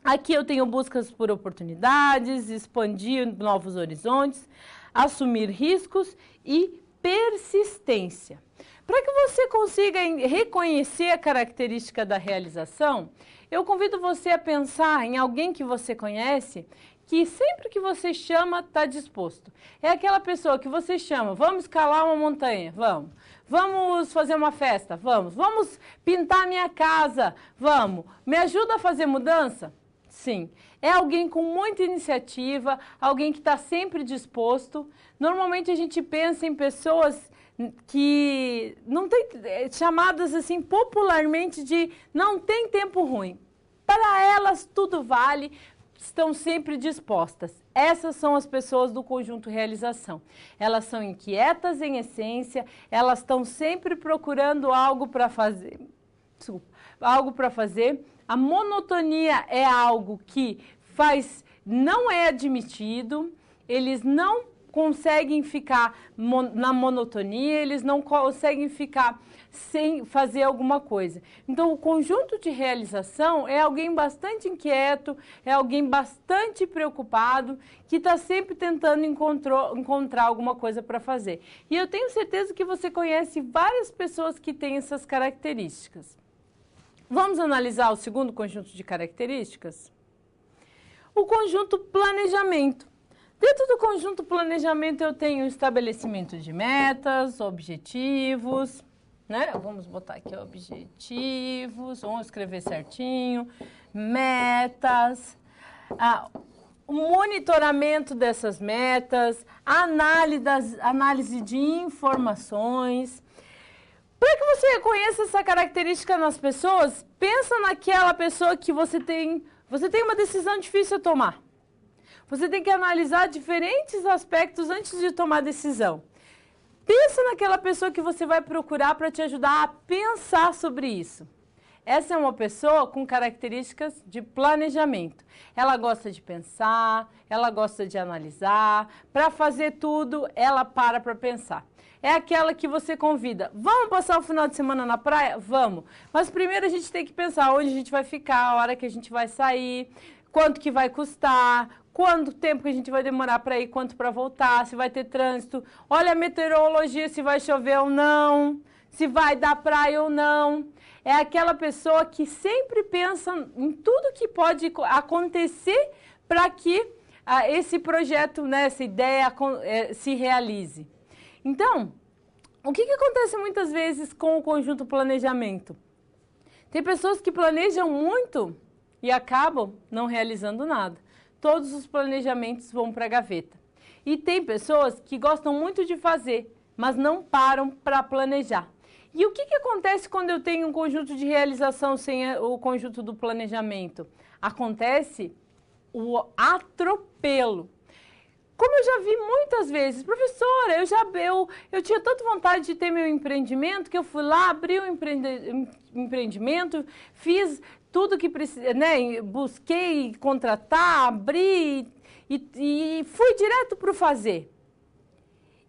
Aqui eu tenho buscas por oportunidades, expandir novos horizontes, assumir riscos e persistência. Para que você consiga reconhecer a característica da realização, eu convido você a pensar em alguém que você conhece que sempre que você chama está disposto. É aquela pessoa que você chama, vamos escalar uma montanha, vamos fazer uma festa, vamos pintar minha casa, me ajuda a fazer mudança? Sim, é alguém com muita iniciativa, alguém que está sempre disposto. Normalmente a gente pensa em pessoas que não tem, chamadas assim popularmente de não tem tempo ruim. Para elas tudo vale, estão sempre dispostas. Essas são as pessoas do conjunto realização. Elas são inquietas em essência, elas estão sempre procurando algo para fazer. A monotonia é algo que não é admitido, eles não conseguem ficar na monotonia, eles não conseguem ficar sem fazer alguma coisa. Então, o conjunto de realização é alguém bastante inquieto, é alguém bastante preocupado, que está sempre tentando encontrar alguma coisa para fazer. E eu tenho certeza que você conhece várias pessoas que têm essas características. Vamos analisar o segundo conjunto de características? O conjunto planejamento. Dentro do conjunto planejamento eu tenho estabelecimento de metas, objetivos, né? Vamos botar aqui objetivos, vamos escrever certinho, metas, o monitoramento dessas metas, análise de informações. Para que você reconheça essa característica nas pessoas, pensa naquela pessoa que você tem uma decisão difícil a tomar. Você tem que analisar diferentes aspectos antes de tomar a decisão. Pensa naquela pessoa que você vai procurar para te ajudar a pensar sobre isso. Essa é uma pessoa com características de planejamento. Ela gosta de pensar, ela gosta de analisar. Para fazer tudo, ela para pensar. É aquela que você convida. Vamos passar o final de semana na praia? Vamos. Mas primeiro a gente tem que pensar onde a gente vai ficar, a hora que a gente vai sair, quanto que vai custar, quanto tempo que a gente vai demorar para ir, quanto para voltar, se vai ter trânsito. Olha a meteorologia, se vai chover ou não, se vai dar praia ou não. é aquela pessoa que sempre pensa em tudo que pode acontecer para que esse projeto, né, essa ideia se realize. Então, o que acontece muitas vezes com o conjunto planejamento? Tem pessoas que planejam muito e acabam não realizando nada. Todos os planejamentos vão para a gaveta. E tem pessoas que gostam muito de fazer, mas não param para planejar. E o que acontece quando eu tenho um conjunto de realização sem o conjunto do planejamento? Acontece o atropelo. Como eu já vi muitas vezes, professora, eu tinha tanta vontade de ter meu empreendimento que eu fui lá, abri o empreendimento, fiz tudo que precisa, né? Busquei contratar, abri e fui direto para o fazer.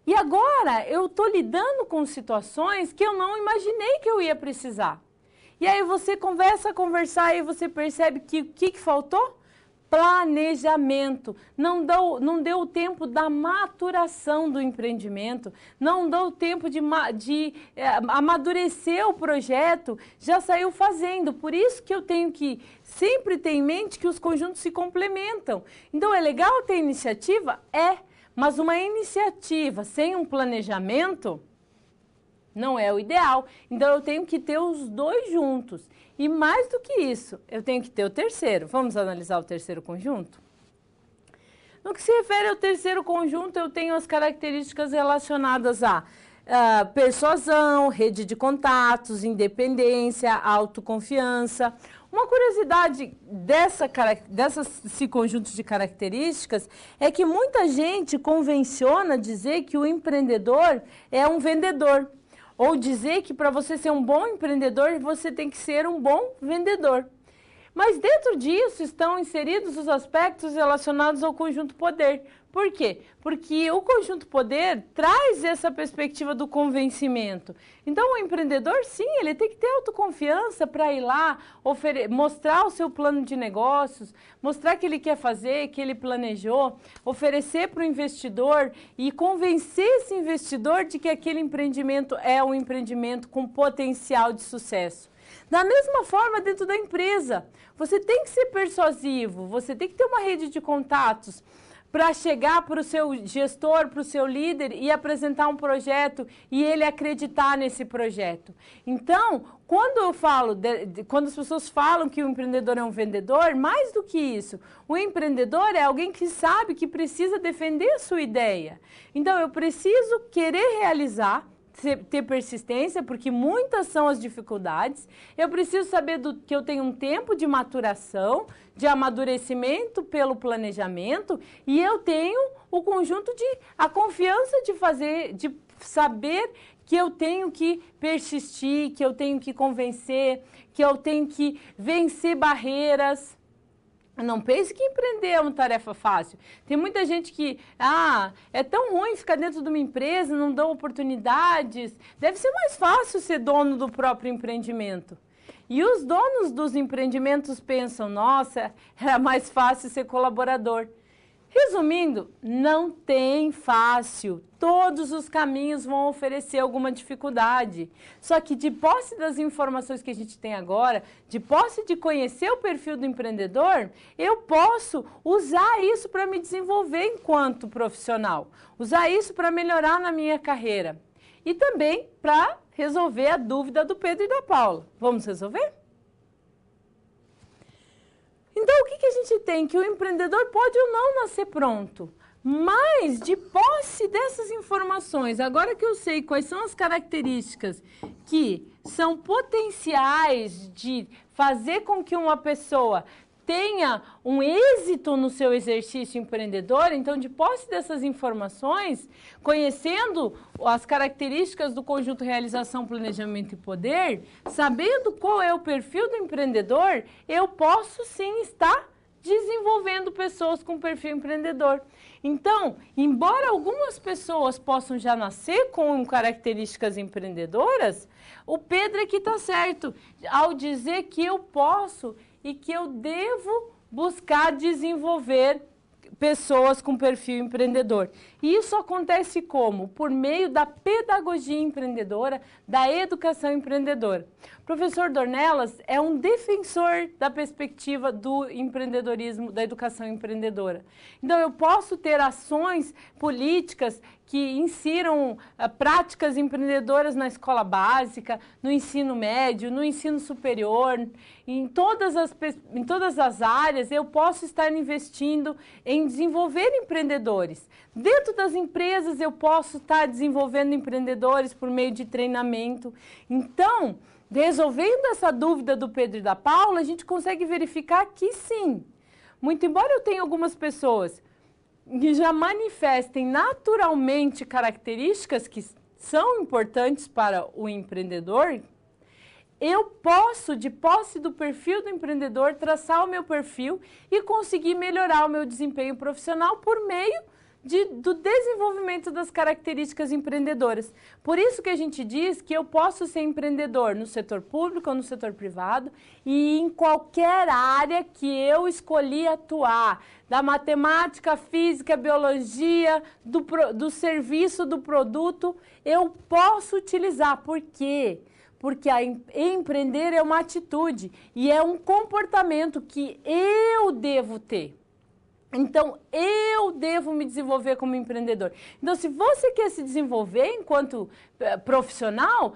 E agora eu estou lidando com situações que eu não imaginei que eu ia precisar. E aí você começa a conversar e você percebe que o que faltou? Planejamento. Não deu o tempo da maturação do empreendimento, não deu o tempo de amadurecer o projeto, já saiu fazendo. Por isso que eu tenho que sempre ter em mente que os conjuntos se complementam. Então, é legal ter iniciativa? Mas uma iniciativa sem um planejamento não é o ideal. Então, eu tenho que ter os dois juntos. E mais do que isso, eu tenho que ter o terceiro. Vamos analisar o terceiro conjunto? No que se refere ao terceiro conjunto, eu tenho as características relacionadas a persuasão, rede de independência, autoconfiança. Uma curiosidade desse conjunto de características é que muita gente convenciona dizer que o empreendedor é um vendedor. Ou dizer que para você ser um bom empreendedor, você tem que ser um bom vendedor. Mas dentro disso estão inseridos os aspectos relacionados ao conjunto poder. Por quê? Porque o conjunto poder traz essa perspectiva do convencimento. Então, o empreendedor, sim, ele tem que ter autoconfiança para ir lá, mostrar o seu plano de negócios, mostrar que ele quer fazer, que ele planejou, oferecer para o investidor e convencer esse investidor de que aquele empreendimento é um empreendimento com potencial de sucesso. Da mesma forma, dentro da empresa, você tem que ser persuasivo, você tem que ter uma rede de contatos para chegar para o seu gestor, para o seu líder e apresentar um projeto e ele acreditar nesse projeto. Então, quando as pessoas falam que o empreendedor é um vendedor, mais do que isso, o empreendedor é alguém que sabe que precisa defender a sua ideia. Então, eu preciso querer realizar, ter persistência, porque muitas são as dificuldades. Eu preciso saber que eu tenho um tempo de maturação, de amadurecimento pelo planejamento, e eu tenho o conjunto a confiança de saber que eu tenho que persistir, que eu tenho que convencer, que eu tenho que vencer barreiras. Não pense que empreender é uma tarefa fácil. Tem muita gente que, é tão ruim ficar dentro de uma empresa, não dão oportunidades. Deve ser mais fácil ser dono do próprio empreendimento. E os donos dos empreendimentos pensam, nossa, era mais fácil ser colaborador. Resumindo, não tem fácil. Todos os caminhos vão oferecer alguma dificuldade. Só que de posse das informações que a gente tem agora, de posse de conhecer o perfil do empreendedor, eu posso usar isso para me desenvolver enquanto profissional. Usar isso para melhorar na minha carreira. E também para resolver a dúvida do Pedro e da Paula. Vamos resolver? Então, o que a gente tem? Que o empreendedor pode ou não nascer pronto, mas de posse dessas informações, agora que eu sei quais são as características que são potenciais de fazer com que uma pessoa tenha um êxito no seu exercício empreendedor, então, de posse dessas informações, conhecendo as características do conjunto realização, planejamento e poder, sabendo qual é o perfil do empreendedor, eu posso sim estar desenvolvendo pessoas com perfil empreendedor. Então, embora algumas pessoas possam já nascer com características empreendedoras, o Pedro aqui está certo ao dizer que eu posso e que eu devo buscar desenvolver pessoas com perfil empreendedor. E isso acontece como? Por meio da pedagogia empreendedora, da educação empreendedora. O professor Dornelas é um defensor da perspectiva do empreendedorismo, da educação empreendedora. Então, eu posso ter ações políticas que insiram práticas empreendedoras na escola básica, no ensino médio, no ensino superior, em todas as áreas eu posso estar investindo em desenvolver empreendedores. Dentro das empresas eu posso estar desenvolvendo empreendedores por meio de treinamento. Então, resolvendo essa dúvida do Pedro e da Paula, a gente consegue verificar que sim. Muito embora eu tenha algumas pessoas que já manifestem naturalmente características que são importantes para o empreendedor, eu posso, de posse do perfil do empreendedor, traçar o meu perfil e conseguir melhorar o meu desempenho profissional por meio do desenvolvimento das características empreendedoras. Por isso que a gente diz que eu posso ser empreendedor no setor público ou no setor privado e em qualquer área que eu escolhi atuar, da matemática, física, biologia, do serviço, do produto, eu posso utilizar. Por quê? Porque empreender é uma atitude e é um comportamento que eu devo ter. Então, eu devo me desenvolver como empreendedor. Então, se você quer se desenvolver enquanto profissional,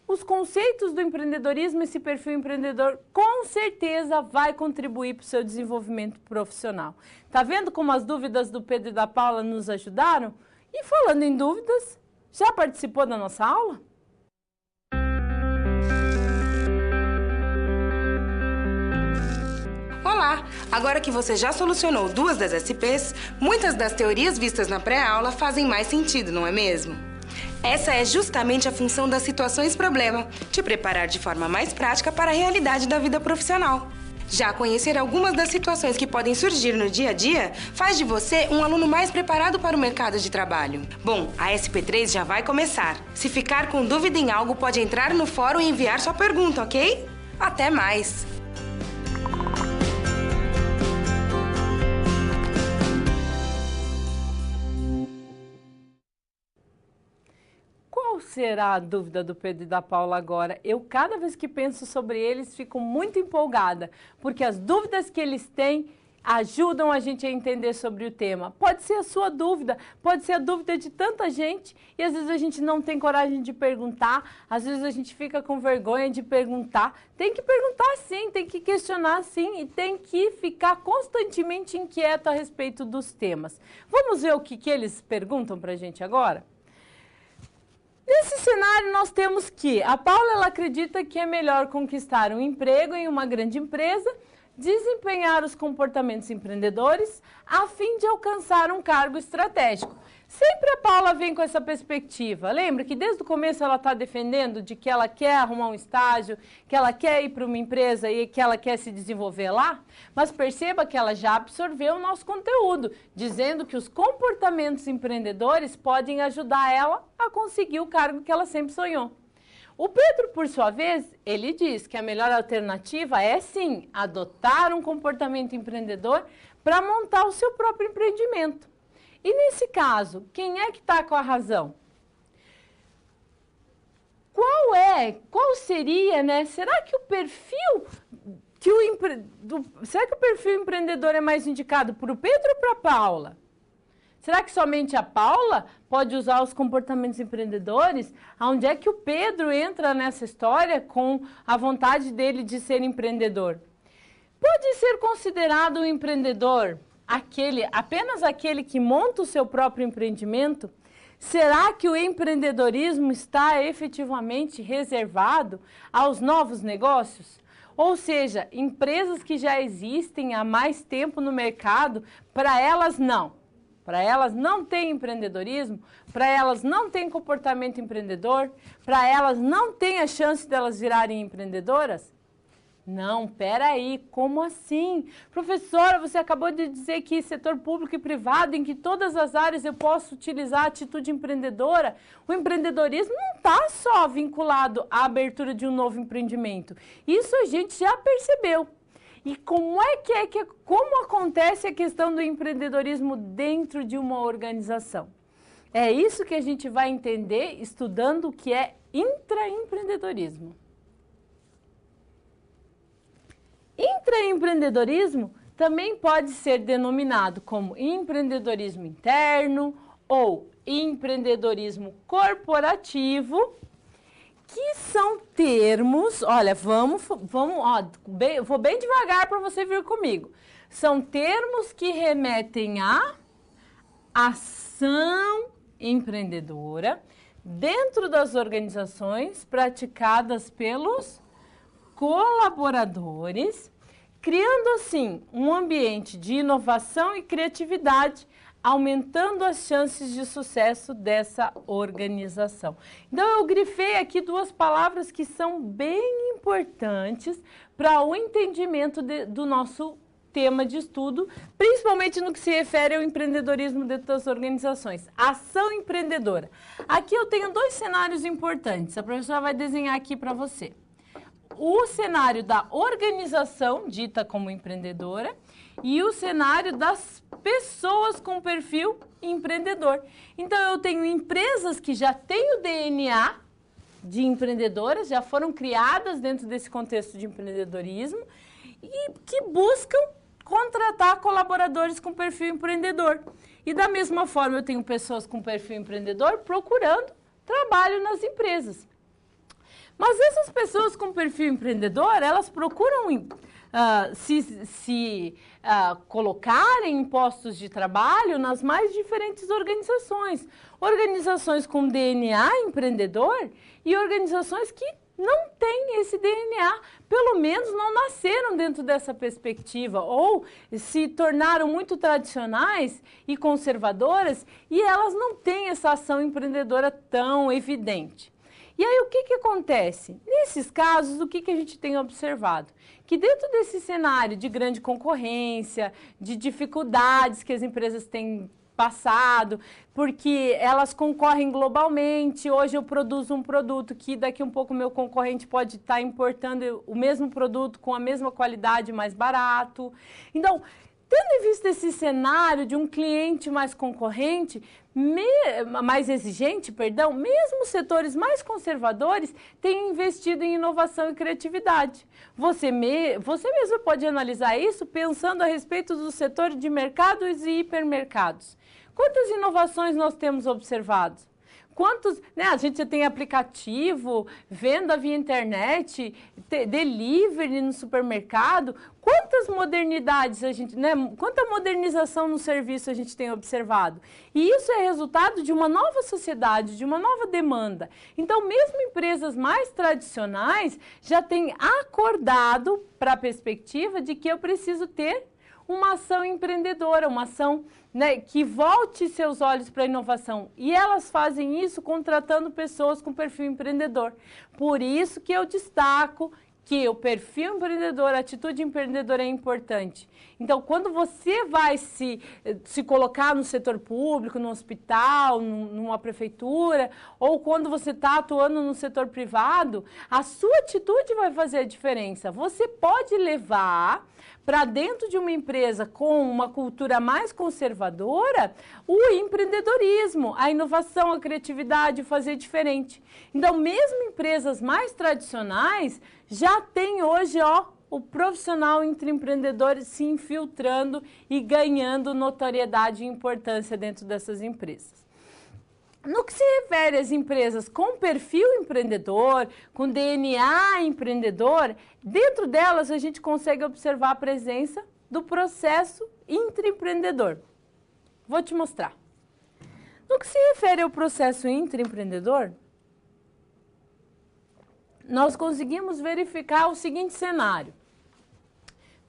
os conceitos do empreendedorismo, esse perfil empreendedor, com certeza vai contribuir para o seu desenvolvimento profissional. Tá vendo como as dúvidas do Pedro e da Paula nos ajudaram? E falando em dúvidas, já participou da nossa aula? Olá! Agora que você já solucionou 2 das SPs, muitas das teorias vistas na pré-aula fazem mais sentido, não é mesmo? Essa é justamente a função das situações-problema, te preparar de forma mais prática para a realidade da vida profissional. Já conhecer algumas das situações que podem surgir no dia a dia faz de você um aluno mais preparado para o mercado de trabalho. Bom, a SP3 já vai começar. Se ficar com dúvida em algo, pode entrar no fórum e enviar sua pergunta, ok? Até mais! Qual será a dúvida do Pedro e da Paula agora? Eu, cada vez que penso sobre eles, fico muito empolgada, porque as dúvidas que eles têm ajudam a gente a entender sobre o tema. Pode ser a sua dúvida, pode ser a dúvida de tanta gente, e às vezes a gente não tem coragem de perguntar, às vezes a gente fica com vergonha de perguntar. Tem que perguntar sim, tem que questionar sim, e tem que ficar constantemente inquieto a respeito dos temas. Vamos ver o que eles perguntam pra gente agora? Nesse cenário, nós temos que a Paula ela acredita que é melhor conquistar um emprego em uma grande empresa, desempenhar os comportamentos empreendedores a fim de alcançar um cargo estratégico. Sempre a Paula vem com essa perspectiva. Lembra que desde o começo ela está defendendo de que ela quer arrumar um estágio, que ela quer ir para uma empresa e que ela quer se desenvolver lá? Mas perceba que ela já absorveu o nosso conteúdo, dizendo que os comportamentos empreendedores podem ajudar ela a conseguir o cargo que ela sempre sonhou. O Pedro, por sua vez, ele diz que a melhor alternativa é, sim, adotar um comportamento empreendedor para montar o seu próprio empreendimento. E nesse caso, quem é que está com a razão? Qual seria, né? Será que o perfil empreendedor é mais indicado para o Pedro ou para a Paula? Será que somente a Paula pode usar os comportamentos empreendedores? Onde é que o Pedro entra nessa história com a vontade dele de ser empreendedor? Pode ser considerado um empreendedor apenas aquele que monta o seu próprio empreendimento? Será que o empreendedorismo está efetivamente reservado aos novos negócios? Ou seja, empresas que já existem há mais tempo no mercado, para elas não. Para elas não tem empreendedorismo, para elas não tem comportamento empreendedor, para elas não tem a chance delas virarem empreendedoras? Não, peraí, como assim? Professora, você acabou de dizer que setor público e privado, em que todas as áreas eu posso utilizar a atitude empreendedora. O empreendedorismo não está só vinculado à abertura de um novo empreendimento. Isso a gente já percebeu. E como acontece a questão do empreendedorismo dentro de uma organização? É isso que a gente vai entender estudando o que é intraempreendedorismo. Intraempreendedorismo também pode ser denominado como empreendedorismo interno ou empreendedorismo corporativo, que são termos, olha, vou bem devagar para você vir comigo. São termos que remetem à ação empreendedora dentro das organizações praticadas pelos colaboradores, criando assim um ambiente de inovação e criatividade, aumentando as chances de sucesso dessa organização. Então, eu grifei aqui duas palavras que são bem importantes para o entendimento do nosso tema de estudo, principalmente no que se refere ao empreendedorismo dentro das organizações. Ação empreendedora. Aqui eu tenho dois cenários importantes. A professora vai desenhar aqui para você. O cenário da organização, dita como empreendedora, e o cenário das pessoas com perfil empreendedor. Então, eu tenho empresas que já têm o DNA de empreendedoras, já foram criadas dentro desse contexto de empreendedorismo e que buscam contratar colaboradores com perfil empreendedor. E da mesma forma, eu tenho pessoas com perfil empreendedor procurando trabalho nas empresas. Mas essas pessoas com perfil empreendedor, elas procuram colocarem em postos de trabalho nas mais diferentes organizações. Organizações com DNA empreendedor e organizações que não têm esse DNA, pelo menos não nasceram dentro dessa perspectiva, ou se tornaram muito tradicionais e conservadoras e elas não têm essa ação empreendedora tão evidente. E aí, o que acontece? Nesses casos, o que a gente tem observado? Que dentro desse cenário de grande concorrência, de dificuldades que as empresas têm passado, porque elas concorrem globalmente, hoje eu produzo um produto que daqui um pouco meu concorrente pode estar importando o mesmo produto com a mesma qualidade mais barato. Então, tendo em vista esse cenário de um cliente mais concorrente, mais exigente, mesmo setores mais conservadores têm investido em inovação e criatividade. Você mesmo pode analisar isso pensando a respeito do setor de mercados e hipermercados. Quantas inovações nós temos observado? A gente já tem aplicativo, venda via internet, delivery no supermercado. Quantas modernidades quanta modernização no serviço a gente tem observado? E isso é resultado de uma nova sociedade, de uma nova demanda. Então, mesmo empresas mais tradicionais já têm acordado para a perspectiva de que eu preciso ter uma ação empreendedora, uma ação que volte seus olhos para a inovação. E elas fazem isso contratando pessoas com perfil empreendedor. Por isso que eu destaco que o perfil empreendedor, a atitude empreendedora é importante. Então, quando você vai se colocar no setor público, no hospital, numa prefeitura, ou quando você está atuando no setor privado, a sua atitude vai fazer a diferença. Você pode levar para dentro de uma empresa com uma cultura mais conservadora o empreendedorismo, a inovação, a criatividade, fazer diferente. Então, mesmo empresas mais tradicionais já têm hoje o profissional intraempreendedor se infiltrando e ganhando notoriedade e importância dentro dessas empresas. No que se refere às empresas com perfil empreendedor, com DNA empreendedor, dentro delas a gente consegue observar a presença do processo intraempreendedor. Vou te mostrar. No que se refere ao processo intraempreendedor, nós conseguimos verificar o seguinte cenário.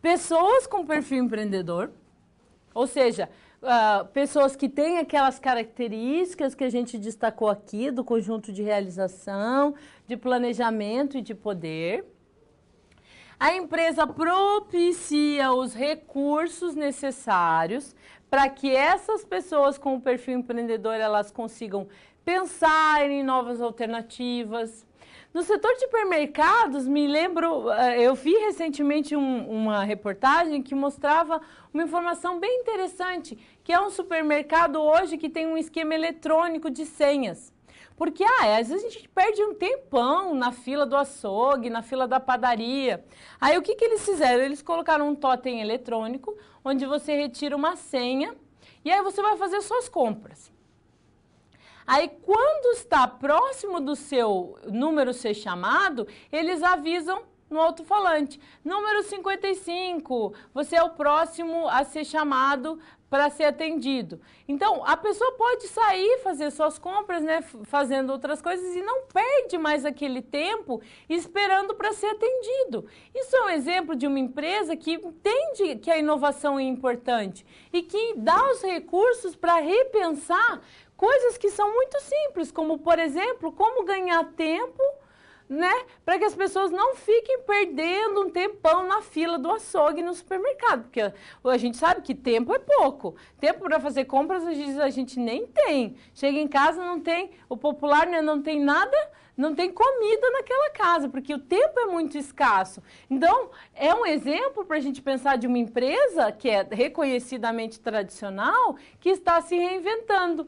Pessoas com perfil empreendedor, ou seja, pessoas que têm aquelas características que a gente destacou aqui, do conjunto de realização, de planejamento e de poder. A empresa propicia os recursos necessários para que essas pessoas com o perfil empreendedor elas consigam pensar em novas alternativas. No setor de hipermercados, me lembro, eu vi recentemente uma reportagem que mostrava uma informação bem interessante, que é um supermercado hoje que tem um esquema eletrônico de senhas. Porque, às vezes a gente perde um tempão na fila do açougue, na fila da padaria. Aí, o que eles fizeram? Eles colocaram um totem eletrônico, onde você retira uma senha, e aí você vai fazer suas compras. Aí, quando está próximo do seu número ser chamado, eles avisam no alto-falante. Número 55, você é o próximo a ser chamado para ser atendido. Então, a pessoa pode sair, fazer suas compras, né, fazendo outras coisas e não perde mais aquele tempo esperando para ser atendido. Isso é um exemplo de uma empresa que entende que a inovação é importante e que dá os recursos para repensar coisas que são muito simples, como, por exemplo, como ganhar tempo, né, para que as pessoas não fiquem perdendo um tempão na fila do açougue no supermercado, porque a gente sabe que tempo é pouco. Tempo para fazer compras a gente nem tem. Chega em casa, não tem, o popular, né, não tem nada, não tem comida naquela casa, porque o tempo é muito escasso. Então, é um exemplo para a gente pensar de uma empresa que é reconhecidamente tradicional, que está se reinventando.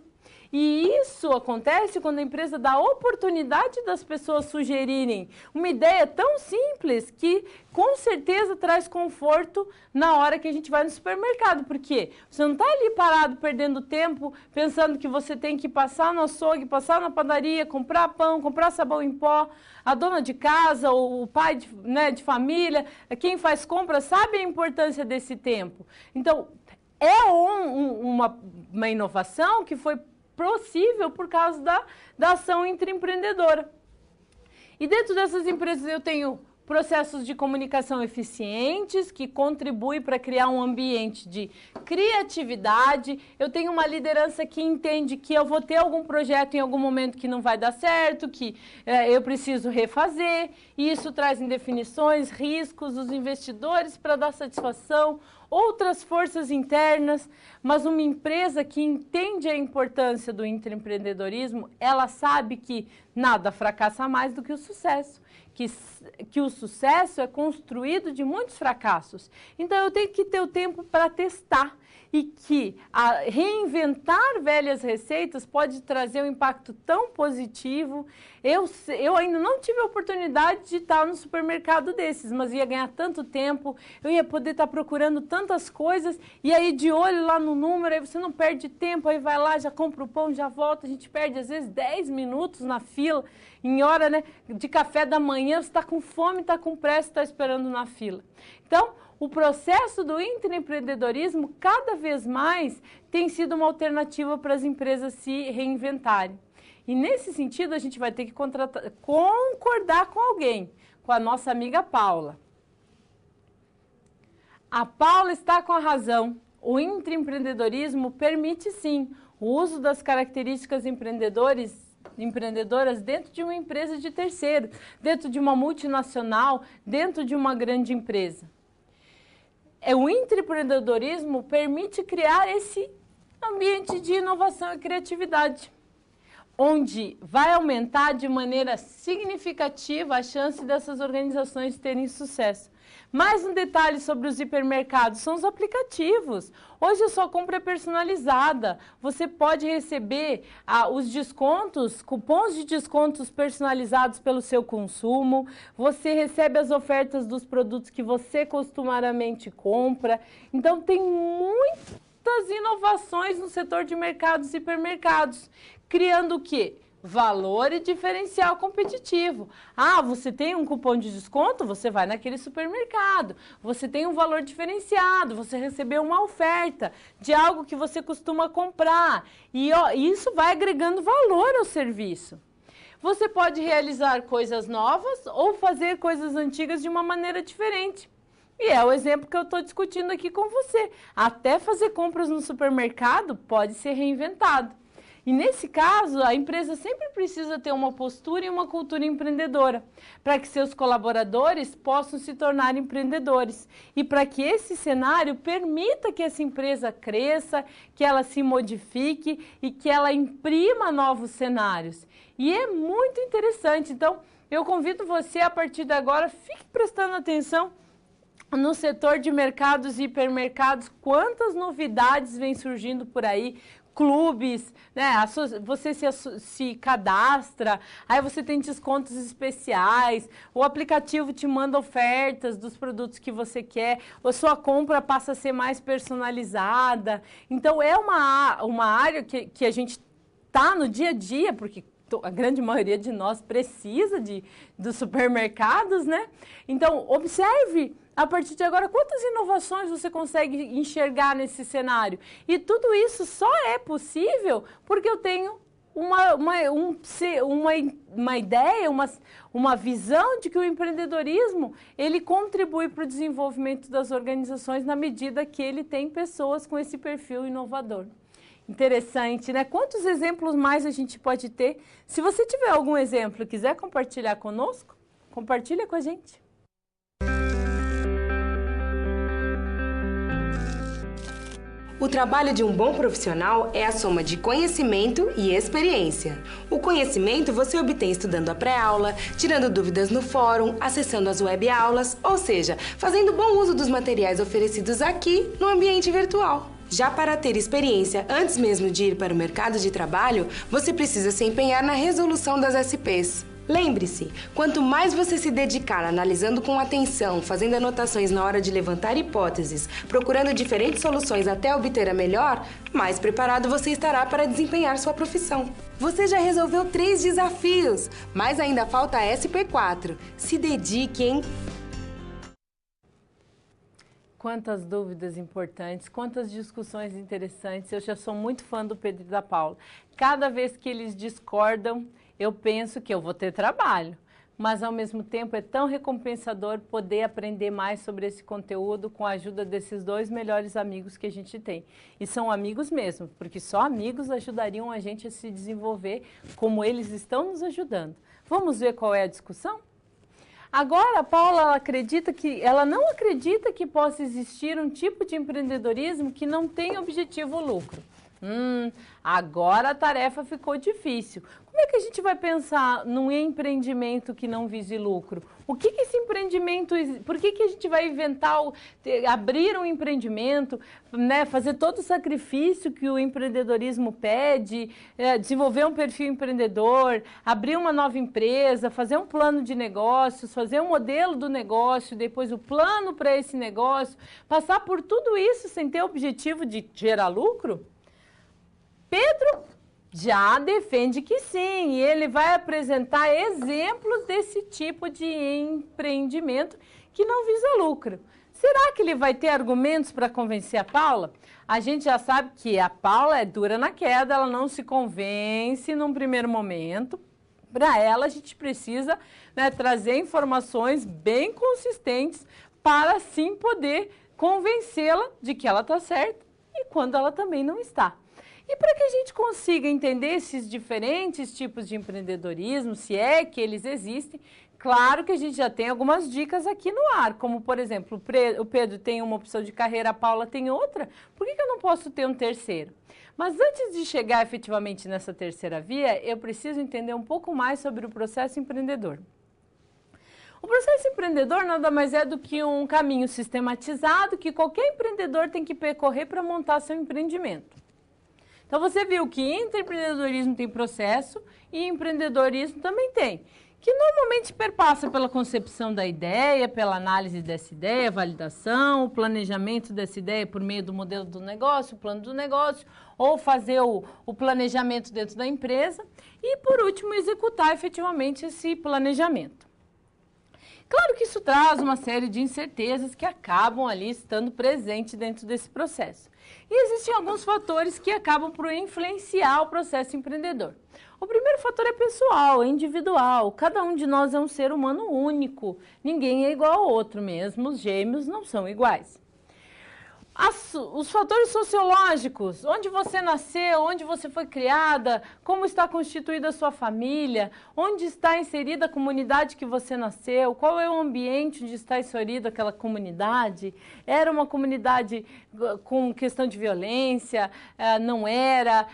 E isso acontece quando a empresa dá a oportunidade das pessoas sugerirem uma ideia tão simples que, com certeza, traz conforto na hora que a gente vai no supermercado. Porque você não está ali parado, perdendo tempo, pensando que você tem que passar no açougue, passar na padaria, comprar pão, comprar sabão em pó. A dona de casa, o pai de família, quem faz compras, sabe a importância desse tempo. Então, é uma inovação que foi possível por causa da ação intraempreendedora. E dentro dessas empresas eu tenho processos de comunicação eficientes que contribuem para criar um ambiente de criatividade. Eu tenho uma liderança que entende que eu vou ter algum projeto em algum momento que não vai dar certo, que eu preciso refazer, e isso traz indefinições, riscos, os investidores para dar satisfação, outras forças internas, mas uma empresa que entende a importância do intraempreendedorismo, ela sabe que nada fracassa mais do que o sucesso, que o sucesso é construído de muitos fracassos. Então, eu tenho que ter o tempo para testar e que reinventar velhas receitas pode trazer um impacto tão positivo. Eu ainda não tive a oportunidade de estar no supermercado desses, mas ia ganhar tanto tempo, eu ia poder estar procurando tantas coisas, e aí de olho lá no número, aí você não perde tempo, aí vai lá, já compra o pão, já volta, a gente perde às vezes 10 minutos na fila, em hora, né, de café da manhã, você está com fome, está com pressa, está esperando na fila. Então, o processo do intraempreendedorismo, cada vez mais, tem sido uma alternativa para as empresas se reinventarem. E, nesse sentido, a gente vai ter que concordar com alguém, com a nossa amiga Paula. A Paula está com a razão. O intraempreendedorismo permite, sim, o uso das características empreendedoras dentro de uma empresa de terceiro, dentro de uma multinacional, dentro de uma grande empresa. O intraempreendedorismo permite criar esse ambiente de inovação e criatividade, onde vai aumentar de maneira significativa a chance dessas organizações terem sucesso. Mais um detalhe sobre os hipermercados, são os aplicativos. Hoje a sua compra é personalizada, você pode receber os descontos, cupons de descontos personalizados pelo seu consumo, você recebe as ofertas dos produtos que você costumeiramente compra. Então tem muitas inovações no setor de mercados e hipermercados, criando o quê? Valor e diferencial competitivo. Você tem um cupom de desconto, você vai naquele supermercado. Você tem um valor diferenciado, você recebeu uma oferta de algo que você costuma comprar. E isso vai agregando valor ao serviço. Você pode realizar coisas novas ou fazer coisas antigas de uma maneira diferente. E é o exemplo que eu estou discutindo aqui com você. Até fazer compras no supermercado pode ser reinventado. E nesse caso, a empresa sempre precisa ter uma postura e uma cultura empreendedora, para que seus colaboradores possam se tornar empreendedores. E para que esse cenário permita que essa empresa cresça, que ela se modifique e que ela imprima novos cenários. E é muito interessante. Então, Eu convido você, a partir de agora, fique prestando atenção no setor de mercados e hipermercados, quantas novidades vêm surgindo por aí, clubes, né? Você se cadastra, aí você tem descontos especiais, o aplicativo te manda ofertas dos produtos que você quer, a sua compra passa a ser mais personalizada. Então, é uma área que a gente está no dia a dia, porque a grande maioria de nós precisa dos supermercados, né? Então, observe a partir de agora quantas inovações você consegue enxergar nesse cenário. E tudo isso só é possível porque eu tenho uma ideia, uma visão de que o empreendedorismo, ele contribui para o desenvolvimento das organizações na medida que ele tem pessoas com esse perfil inovador. Interessante, né? Quantos exemplos mais a gente pode ter? Se você tiver algum exemplo e quiser compartilhar conosco, compartilha com a gente. O trabalho de um bom profissional é a soma de conhecimento e experiência. O conhecimento você obtém estudando a pré-aula, tirando dúvidas no fórum, acessando as web-aulas, ou seja, fazendo bom uso dos materiais oferecidos aqui no ambiente virtual. Já para ter experiência antes mesmo de ir para o mercado de trabalho, você precisa se empenhar na resolução das SPs. Lembre-se, quanto mais você se dedicar analisando com atenção, fazendo anotações na hora de levantar hipóteses, procurando diferentes soluções até obter a melhor, mais preparado você estará para desempenhar sua profissão. Você já resolveu 3 desafios, mas ainda falta a SP4. Se dedique, hein? Quantas dúvidas importantes, quantas discussões interessantes. Eu já sou muito fã do Pedro e da Paula. Cada vez que eles discordam, eu penso que eu vou ter trabalho. Mas, ao mesmo tempo, é tão recompensador poder aprender mais sobre esse conteúdo com a ajuda desses 2 melhores amigos que a gente tem. E são amigos mesmo, porque só amigos ajudariam a gente a se desenvolver como eles estão nos ajudando. Vamos ver qual é a discussão? Agora, a Paula ela não acredita que possa existir um tipo de empreendedorismo que não tem objetivo lucro. Agora a tarefa ficou difícil. Como é que a gente vai pensar num empreendimento que não vise lucro? O que esse empreendimento... Por que a gente vai inventar, abrir um empreendimento, né, fazer todo o sacrifício que o empreendedorismo pede, desenvolver um perfil empreendedor, abrir uma nova empresa, fazer um plano de negócios, fazer um modelo do negócio, depois o plano para esse negócio, passar por tudo isso sem ter o objetivo de gerar lucro? Pedro já defende que sim, e ele vai apresentar exemplos desse tipo de empreendimento que não visa lucro. Será que ele vai ter argumentos para convencer a Paula? A gente já sabe que a Paula é dura na queda, ela não se convence num primeiro momento. Para ela, a gente precisa, né, trazer informações bem consistentes para, sim, poder convencê-la de que ela está certa e quando ela também não está. E para que a gente consiga entender esses diferentes tipos de empreendedorismo, se é que eles existem, claro que a gente já tem algumas dicas aqui no ar, como, por exemplo, o Pedro tem uma opção de carreira, a Paula tem outra, por que eu não posso ter um terceiro? Mas antes de chegar efetivamente nessa terceira via, eu preciso entender um pouco mais sobre o processo empreendedor. O processo empreendedor nada mais é do que um caminho sistematizado que qualquer empreendedor tem que percorrer para montar seu empreendimento. Então, você viu que empreendedorismo tem processo e empreendedorismo também tem, que normalmente perpassa pela concepção da ideia, pela análise dessa ideia, validação, o planejamento dessa ideia por meio do modelo do negócio, o plano do negócio, ou fazer o planejamento dentro da empresa e, por último, executar efetivamente esse planejamento. Claro que isso traz uma série de incertezas que acabam ali estando presentes dentro desse processo. E existem alguns fatores que acabam por influenciar o processo empreendedor. O primeiro fator é pessoal, é individual. Cada um de nós é um ser humano único. Ninguém é igual ao outro, mesmo os gêmeos não são iguais. Os fatores sociológicos, onde você nasceu, onde você foi criada, como está constituída a sua família, onde está inserida a comunidade que você nasceu, qual é o ambiente onde está inserida aquela comunidade, era uma comunidade com questão de violência, não era,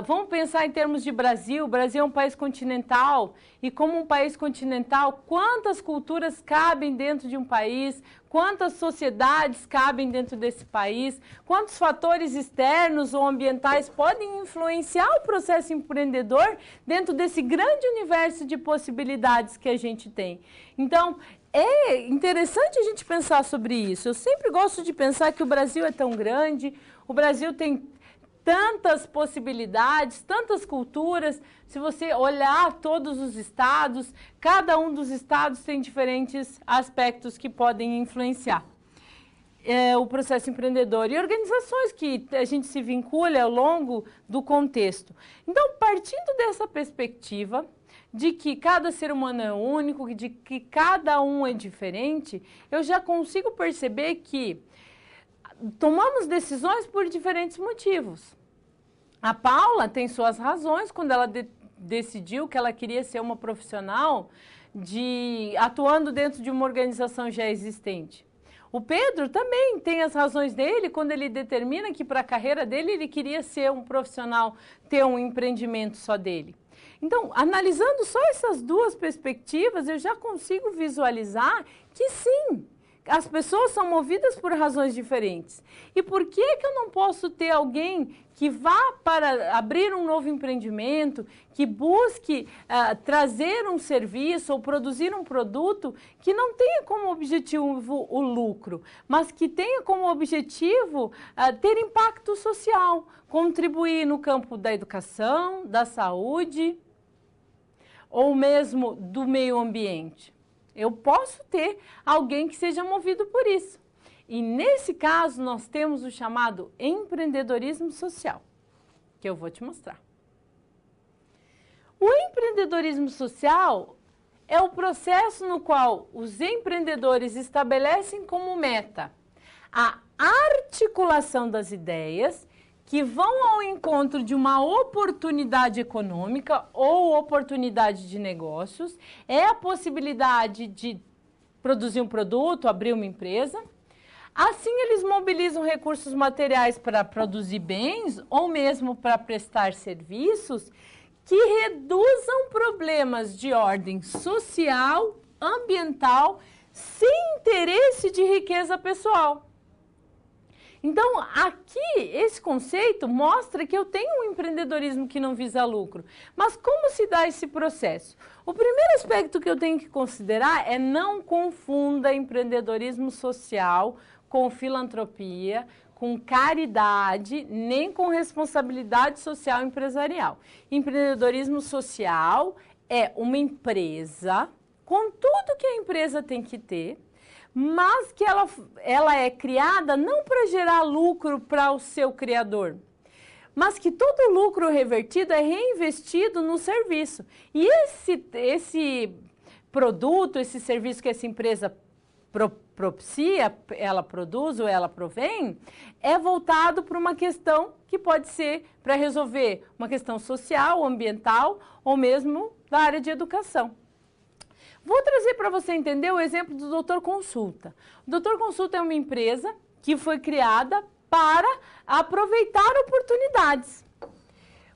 vamos pensar em termos de Brasil, o Brasil é um país continental, e como um país continental, quantas culturas cabem dentro de um país, quantas sociedades cabem dentro desse país, quantos fatores externos ou ambientais podem influenciar o processo empreendedor dentro desse grande universo de possibilidades que a gente tem. Então, é interessante a gente pensar sobre isso. Eu sempre gosto de pensar que o Brasil é tão grande, o Brasil tem tantas possibilidades, tantas culturas. Se você olhar todos os estados, cada um dos estados tem diferentes aspectos que podem influenciar o processo empreendedor e organizações que a gente se vincula ao longo do contexto. Então, partindo dessa perspectiva de que cada ser humano é único, de que cada um é diferente, eu já consigo perceber que tomamos decisões por diferentes motivos. A Paula tem suas razões quando ela decidiu que ela queria ser uma profissional atuando dentro de uma organização já existente. O Pedro também tem as razões dele quando ele determina que para a carreira dele ele queria ser um profissional, ter um empreendimento só dele. Então, analisando só essas duas perspectivas, eu já consigo visualizar que sim, as pessoas são movidas por razões diferentes. E por que eu não posso ter alguém que vá para abrir um novo empreendimento, que busque trazer um serviço ou produzir um produto que não tenha como objetivo o lucro, mas que tenha como objetivo ter impacto social, contribuir no campo da educação, da saúde ou mesmo do meio ambiente? Eu posso ter alguém que seja movido por isso. E nesse caso, nós temos o chamado empreendedorismo social, que eu vou te mostrar. O empreendedorismo social é o processo no qual os empreendedores estabelecem como meta a articulação das ideias que vão ao encontro de uma oportunidade econômica ou oportunidade de negócios, é a possibilidade de produzir um produto, abrir uma empresa. Assim, eles mobilizam recursos materiais para produzir bens ou mesmo para prestar serviços que reduzam problemas de ordem social, ambiental, sem interesse de riqueza pessoal. Então, aqui, esse conceito mostra que eu tenho um empreendedorismo que não visa lucro. Mas como se dá esse processo? O primeiro aspecto que eu tenho que considerar é não confunda empreendedorismo social com filantropia, com caridade, nem com responsabilidade social empresarial. Empreendedorismo social é uma empresa, com tudo que a empresa tem que ter, mas que ela é criada não para gerar lucro para o seu criador, mas que todo o lucro revertido é reinvestido no serviço. E esse produto, esse serviço que essa empresa propicia, ela produz ou ela provém, é voltado para uma questão que pode ser para resolver uma questão social, ambiental ou mesmo da área de educação. Vou trazer para você entender o exemplo do Doutor Consulta. O Doutor Consulta é uma empresa que foi criada para aproveitar oportunidades.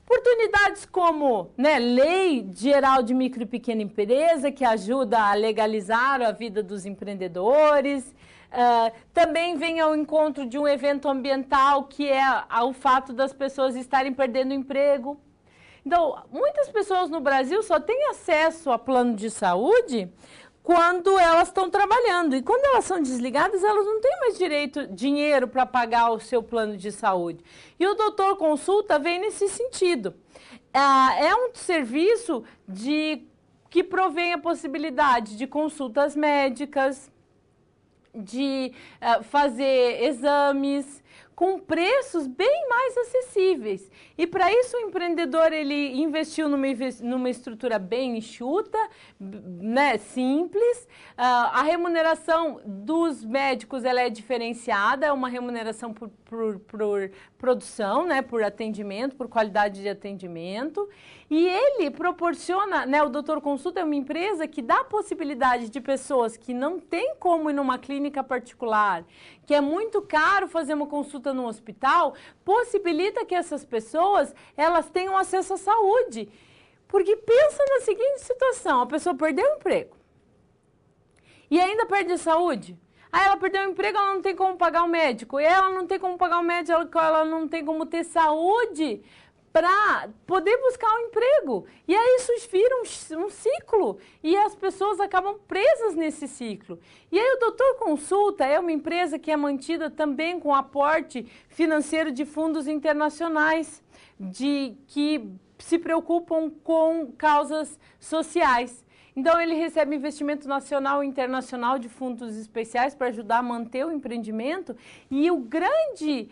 Oportunidades como Lei Geral de Micro e Pequena Empresa, que ajuda a legalizar a vida dos empreendedores. Também vem ao encontro de um evento ambiental, que é o fato das pessoas estarem perdendo o emprego. Então, muitas pessoas no Brasil só têm acesso a plano de saúde quando elas estão trabalhando. E quando elas são desligadas, elas não têm mais dinheiro para pagar o seu plano de saúde. E o Doutor Consulta vem nesse sentido. É um serviço que provém a possibilidade de consultas médicas, de fazer exames, com preços bem mais acessíveis. E para isso o empreendedor ele investiu numa estrutura bem enxuta, né, simples. A remuneração dos médicos ela é diferenciada, é uma remuneração por produção, né, por atendimento, por qualidade de atendimento. E ele proporciona, né, o Doutor Consulta é uma empresa que dá a possibilidade de pessoas que não têm como ir numa clínica particular, que é muito caro fazer uma consulta no hospital, possibilita que essas pessoas elas tenham acesso à saúde. Porque pensa na seguinte situação, a pessoa perdeu o emprego e ainda perde a saúde. Aí ela perdeu o emprego, ela não tem como pagar o médico. E ela não tem como pagar o médico, ela não tem como ter saúde para poder buscar um emprego. E aí isso vira um ciclo e as pessoas acabam presas nesse ciclo. E aí o Doutor Consulta é uma empresa que é mantida também com aporte financeiro de fundos internacionais, que se preocupam com causas sociais. Então, ele recebe investimento nacional e internacional de fundos especiais para ajudar a manter o empreendimento. E o grande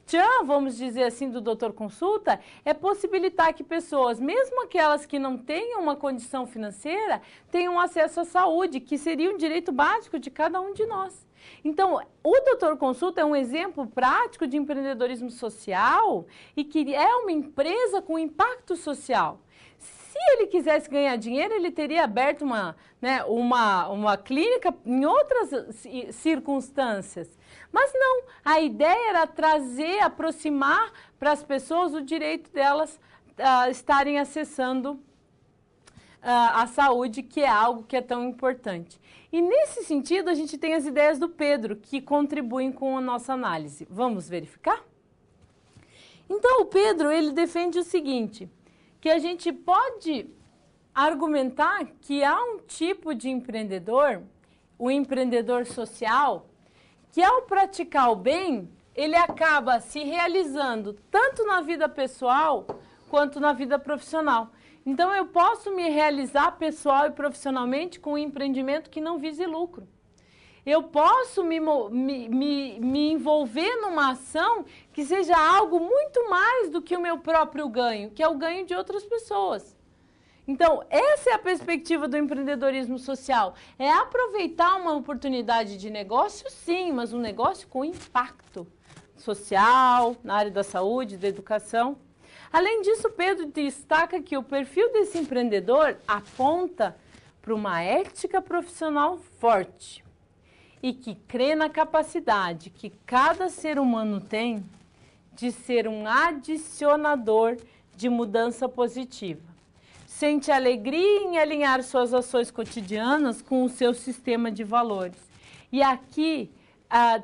tchan, vamos dizer assim, do Doutor Consulta é possibilitar que pessoas, mesmo aquelas que não tenham uma condição financeira, tenham acesso à saúde, que seria um direito básico de cada um de nós. Então, o Doutor Consulta é um exemplo prático de empreendedorismo social e que é uma empresa com impacto social. Se ele quisesse ganhar dinheiro, ele teria aberto uma clínica em outras circunstâncias. Mas não, a ideia era aproximar para as pessoas o direito delas estarem acessando a saúde, que é algo que é tão importante. E nesse sentido, a gente tem as ideias do Pedro, que contribuem com a nossa análise. Vamos verificar? Então, o Pedro, ele defende o seguinte, que a gente pode argumentar que há um tipo de empreendedor, o empreendedor social, que ao praticar o bem, ele acaba se realizando tanto na vida pessoal quanto na vida profissional. Então, eu posso me realizar pessoal e profissionalmente com um empreendimento que não vise lucro. Eu posso me envolver numa ação que seja algo muito mais do que o meu próprio ganho, que é o ganho de outras pessoas. Então, essa é a perspectiva do empreendedorismo social. É aproveitar uma oportunidade de negócio, sim, mas um negócio com impacto social, na área da saúde, da educação. Além disso, Pedro destaca que o perfil desse empreendedor aponta para uma ética profissional forte e que crê na capacidade que cada ser humano tem de ser um adicionador de mudança positiva. Sente alegria em alinhar suas ações cotidianas com o seu sistema de valores. E aqui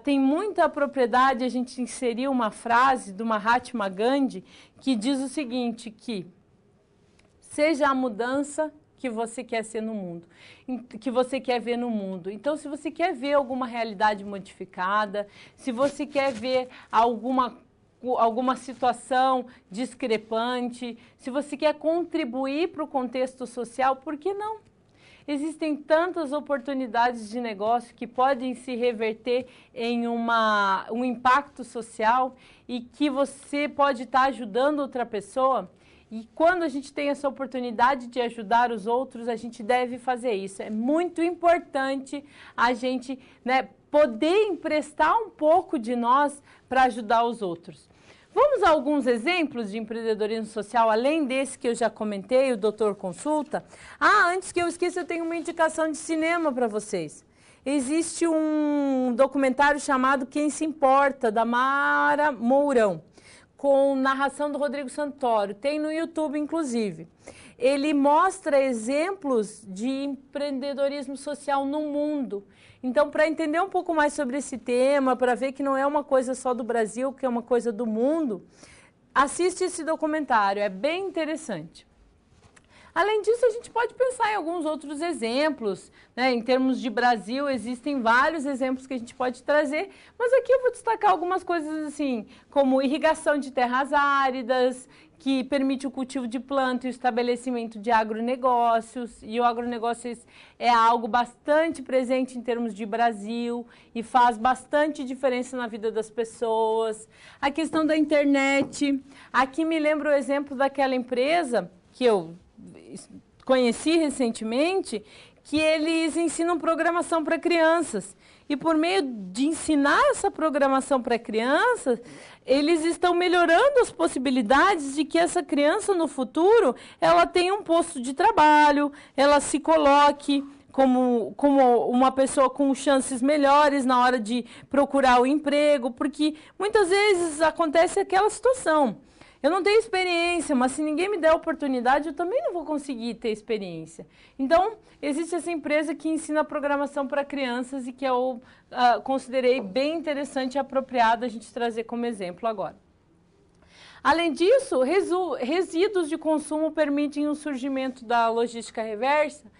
tem muita propriedade a gente inserir uma frase do Mahatma Gandhi que diz o seguinte, que seja a mudança que você quer ser no mundo, que você quer ver no mundo. Então, se você quer ver alguma realidade modificada, se você quer ver alguma situação discrepante, se você quer contribuir para o contexto social, por que não? Existem tantas oportunidades de negócio que podem se reverter em um impacto social e que você pode estar ajudando outra pessoa. E quando a gente tem essa oportunidade de ajudar os outros, a gente deve fazer isso. É muito importante a gente, poder emprestar um pouco de nós para ajudar os outros. Vamos a alguns exemplos de empreendedorismo social, além desse que eu já comentei, o Doutor Consulta. Antes que eu esqueça, eu tenho uma indicação de cinema para vocês. Existe um documentário chamado Quem Se Importa, da Mara Mourão, com narração do Rodrigo Santoro. Tem no YouTube, inclusive. Ele mostra exemplos de empreendedorismo social no mundo. Então, para entender um pouco mais sobre esse tema, para ver que não é uma coisa só do Brasil, que é uma coisa do mundo, assiste esse documentário, é bem interessante. Além disso, a gente pode pensar em alguns outros exemplos, Em termos de Brasil, existem vários exemplos que a gente pode trazer, mas aqui eu vou destacar algumas coisas assim, como irrigação de terras áridas, que permite o cultivo de planta e o estabelecimento de agronegócios, e o agronegócio é algo bastante presente em termos de Brasil e faz bastante diferença na vida das pessoas. A questão da internet, aqui me lembra o exemplo daquela empresa que eu conheci recentemente, que eles ensinam programação para crianças. E por meio de ensinar essa programação para crianças, eles estão melhorando as possibilidades de que essa criança no futuro, ela tenha um posto de trabalho, ela se coloque como uma pessoa com chances melhores na hora de procurar o emprego, porque muitas vezes acontece aquela situação. Eu não tenho experiência, mas se ninguém me der a oportunidade, eu também não vou conseguir ter experiência. Então, existe essa empresa que ensina programação para crianças e que eu considerei bem interessante e apropriado a gente trazer como exemplo agora. Além disso, resíduos de consumo permitem o surgimento da logística reversa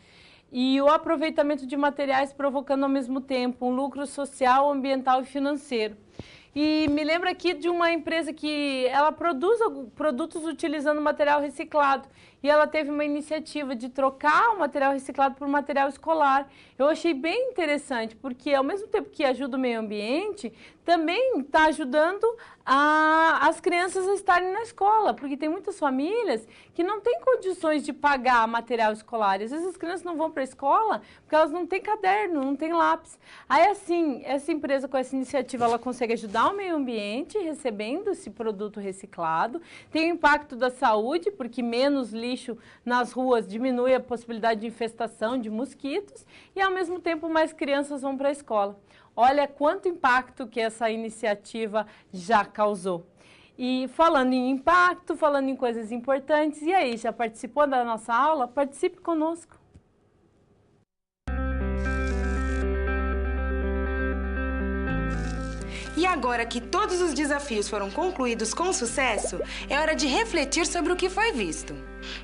e o aproveitamento de materiais provocando ao mesmo tempo um lucro social, ambiental e financeiro. E me lembro aqui de uma empresa que ela produz produtos utilizando material reciclado. E ela teve uma iniciativa de trocar o material reciclado por material escolar. Eu achei bem interessante, porque ao mesmo tempo que ajuda o meio ambiente, também está ajudando as crianças a estarem na escola. Porque tem muitas famílias que não têm condições de pagar material escolar. Às vezes as crianças não vão para a escola porque elas não têm caderno, não têm lápis. Aí assim, essa empresa com essa iniciativa, ela consegue ajudar o meio ambiente recebendo esse produto reciclado. Tem o impacto da saúde, porque menos lixo nas ruas diminui a possibilidade de infestação de mosquitos e, ao mesmo tempo, mais crianças vão para a escola. Olha quanto impacto que essa iniciativa já causou. E falando em impacto, falando em coisas importantes, e aí, já participou da nossa aula? Participe conosco. E agora que todos os desafios foram concluídos com sucesso, é hora de refletir sobre o que foi visto.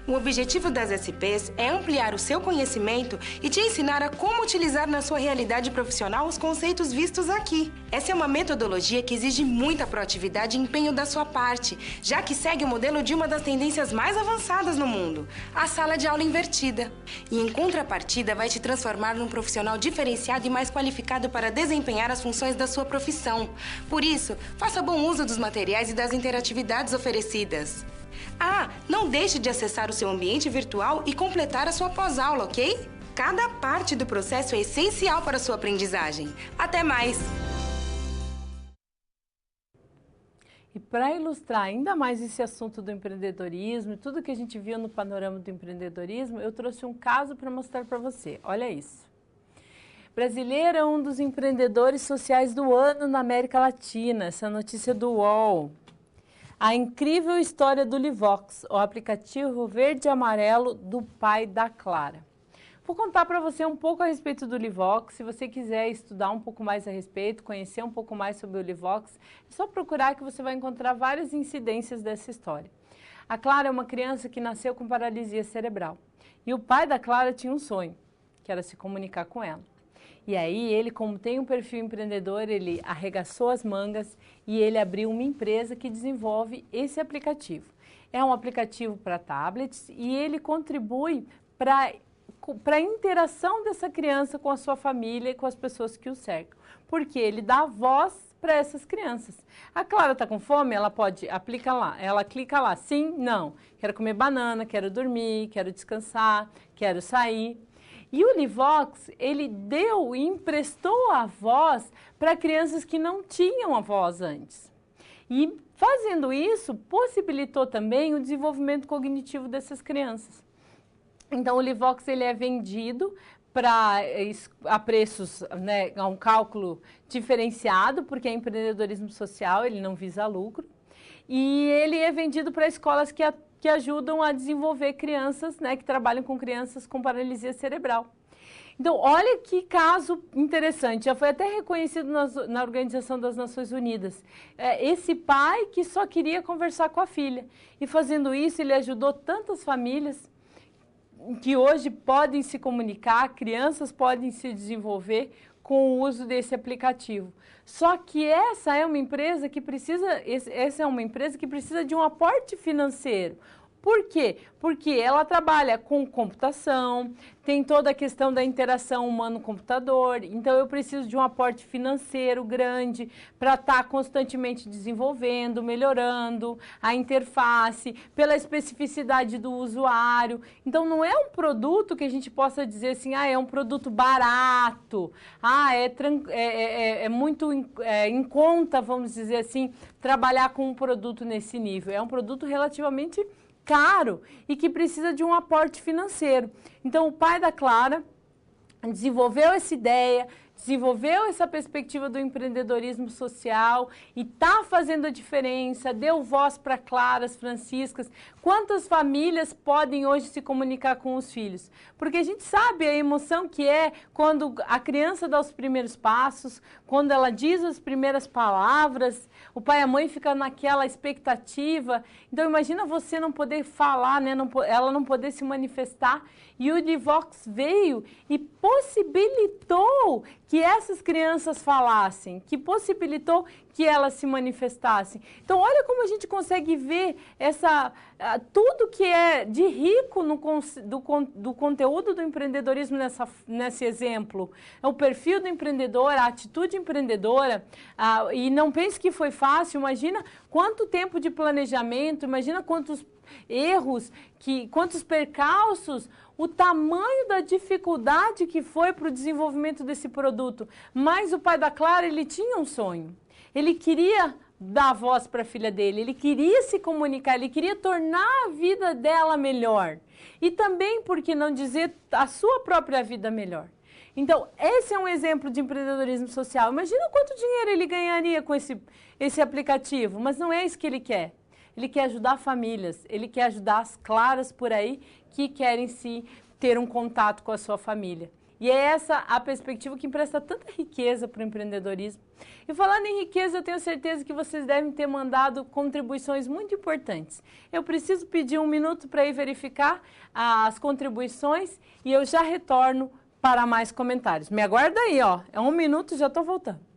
O objetivo das SPs é ampliar o seu conhecimento e te ensinar a como utilizar na sua realidade profissional os conceitos vistos aqui. Essa é uma metodologia que exige muita proatividade e empenho da sua parte, já que segue o modelo de uma das tendências mais avançadas no mundo, a sala de aula invertida. E, em contrapartida, vai te transformar num profissional diferenciado e mais qualificado para desempenhar as funções da sua profissão. Por isso, faça bom uso dos materiais e das interatividades oferecidas. Ah, não deixe de acessar o seu ambiente virtual e completar a sua pós-aula, ok? Cada parte do processo é essencial para a sua aprendizagem. Até mais! E para ilustrar ainda mais esse assunto do empreendedorismo e tudo que a gente viu no panorama do empreendedorismo, eu trouxe um caso para mostrar para você. Olha isso. Brasileiro é um dos empreendedores sociais do ano na América Latina. Essa notícia do UOL. A incrível história do Livox, o aplicativo verde e amarelo do pai da Clara. Vou contar para você um pouco a respeito do Livox. Se você quiser estudar um pouco mais a respeito, conhecer um pouco mais sobre o Livox, é só procurar que você vai encontrar várias incidências dessa história. A Clara é uma criança que nasceu com paralisia cerebral. E o pai da Clara tinha um sonho, que era se comunicar com ela. E aí ele, como tem um perfil empreendedor, ele arregaçou as mangas e ele abriu uma empresa que desenvolve esse aplicativo. É um aplicativo para tablets e ele contribui para a interação dessa criança com a sua família e com as pessoas que o cercam. Porque ele dá voz para essas crianças. A Clara está com fome? Ela pode aplicar lá. Ela clica lá, sim, não. Quero comer banana, quero dormir, quero descansar, quero sair. E o Livox, ele deu e emprestou a voz para crianças que não tinham a voz antes. E fazendo isso, possibilitou também o desenvolvimento cognitivo dessas crianças. Então, o Livox ele é vendido a preços, né, a um cálculo diferenciado, porque é empreendedorismo social, ele não visa lucro. E ele é vendido para escolas que ajudam a desenvolver crianças, né, que trabalham com crianças com paralisia cerebral. Então, olha que caso interessante, já foi até reconhecido na Organização das Nações Unidas. Esse pai que só queria conversar com a filha. E fazendo isso, ele ajudou tantas famílias que hoje podem se comunicar, crianças podem se desenvolver com o uso desse aplicativo. Só que essa é uma empresa que precisa de um aporte financeiro. Por quê? Porque ela trabalha com computação, tem toda a questão da interação humano-computador, então eu preciso de um aporte financeiro grande para estar constantemente desenvolvendo, melhorando a interface, pela especificidade do usuário. Então não é um produto que a gente possa dizer assim, é um produto barato, é muito em conta, vamos dizer assim, trabalhar com um produto nesse nível. É um produto relativamente caro e que precisa de um aporte financeiro. Então, o pai da Clara desenvolveu essa ideia, desenvolveu essa perspectiva do empreendedorismo social e está fazendo a diferença, deu voz para Claras, Franciscas. Quantas famílias podem hoje se comunicar com os filhos? Porque a gente sabe a emoção que é quando a criança dá os primeiros passos, quando ela diz as primeiras palavras, o pai e a mãe ficam naquela expectativa. Então imagina você não poder falar, né? Ela não poder se manifestar. E o Univox veio e possibilitou que essas crianças falassem, que possibilitou que elas se manifestassem. Então, olha como a gente consegue ver tudo que é de rico do conteúdo do empreendedorismo nesse exemplo. É o perfil do empreendedor, a atitude empreendedora, e não pense que foi fácil, imagina quanto tempo de planejamento, imagina quantos erros, quantos percalços, o tamanho da dificuldade que foi para o desenvolvimento desse produto. Mas o pai da Clara, ele tinha um sonho. Ele queria dar voz para a filha dele, ele queria se comunicar, ele queria tornar a vida dela melhor. E também, por que não dizer, a sua própria vida melhor. Então, esse é um exemplo de empreendedorismo social. Imagina quanto dinheiro ele ganharia com esse aplicativo, mas não é isso que ele quer. Ele quer ajudar famílias, ele quer ajudar as Claras por aí que querem ter um contato com a sua família. E é essa a perspectiva que empresta tanta riqueza para o empreendedorismo. E falando em riqueza, eu tenho certeza que vocês devem ter mandado contribuições muito importantes. Eu preciso pedir 1 minuto para ir verificar as contribuições e eu já retorno para mais comentários. Me aguarda aí, ó. É 1 minuto e já estou voltando.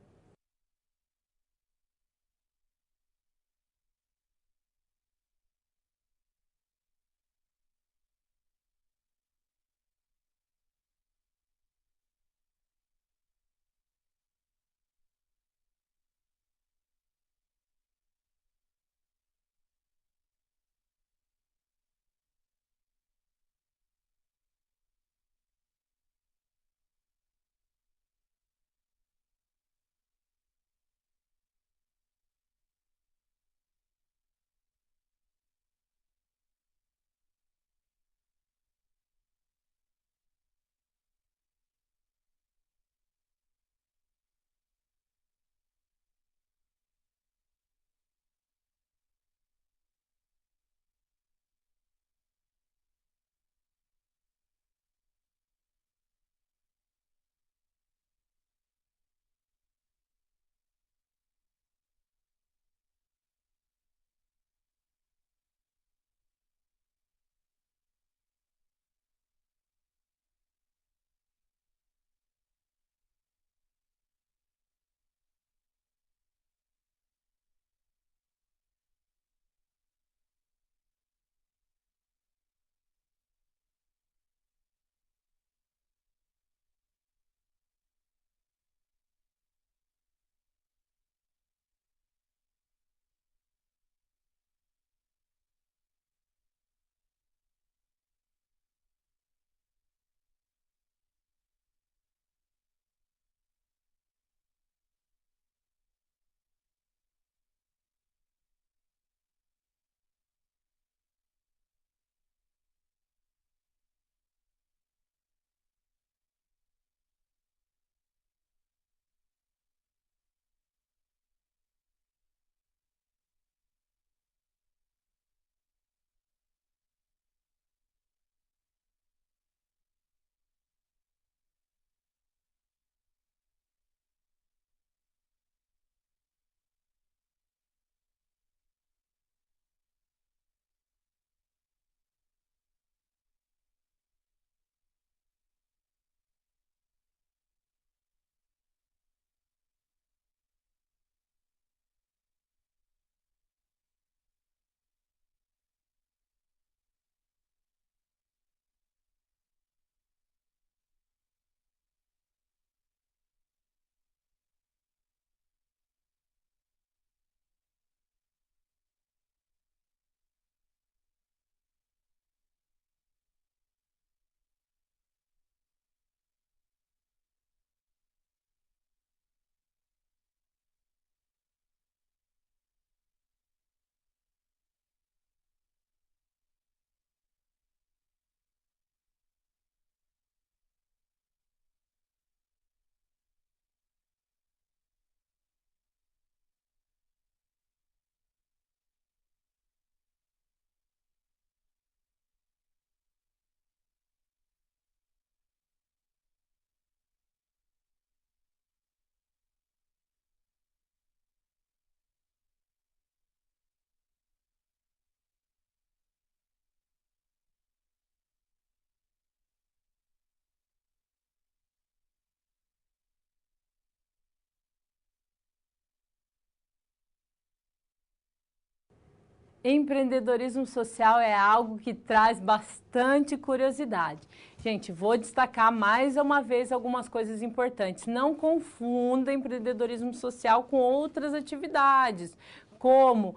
Empreendedorismo social é algo que traz bastante curiosidade. Gente, vou destacar mais uma vez algumas coisas importantes. Não confunda empreendedorismo social com outras atividades, como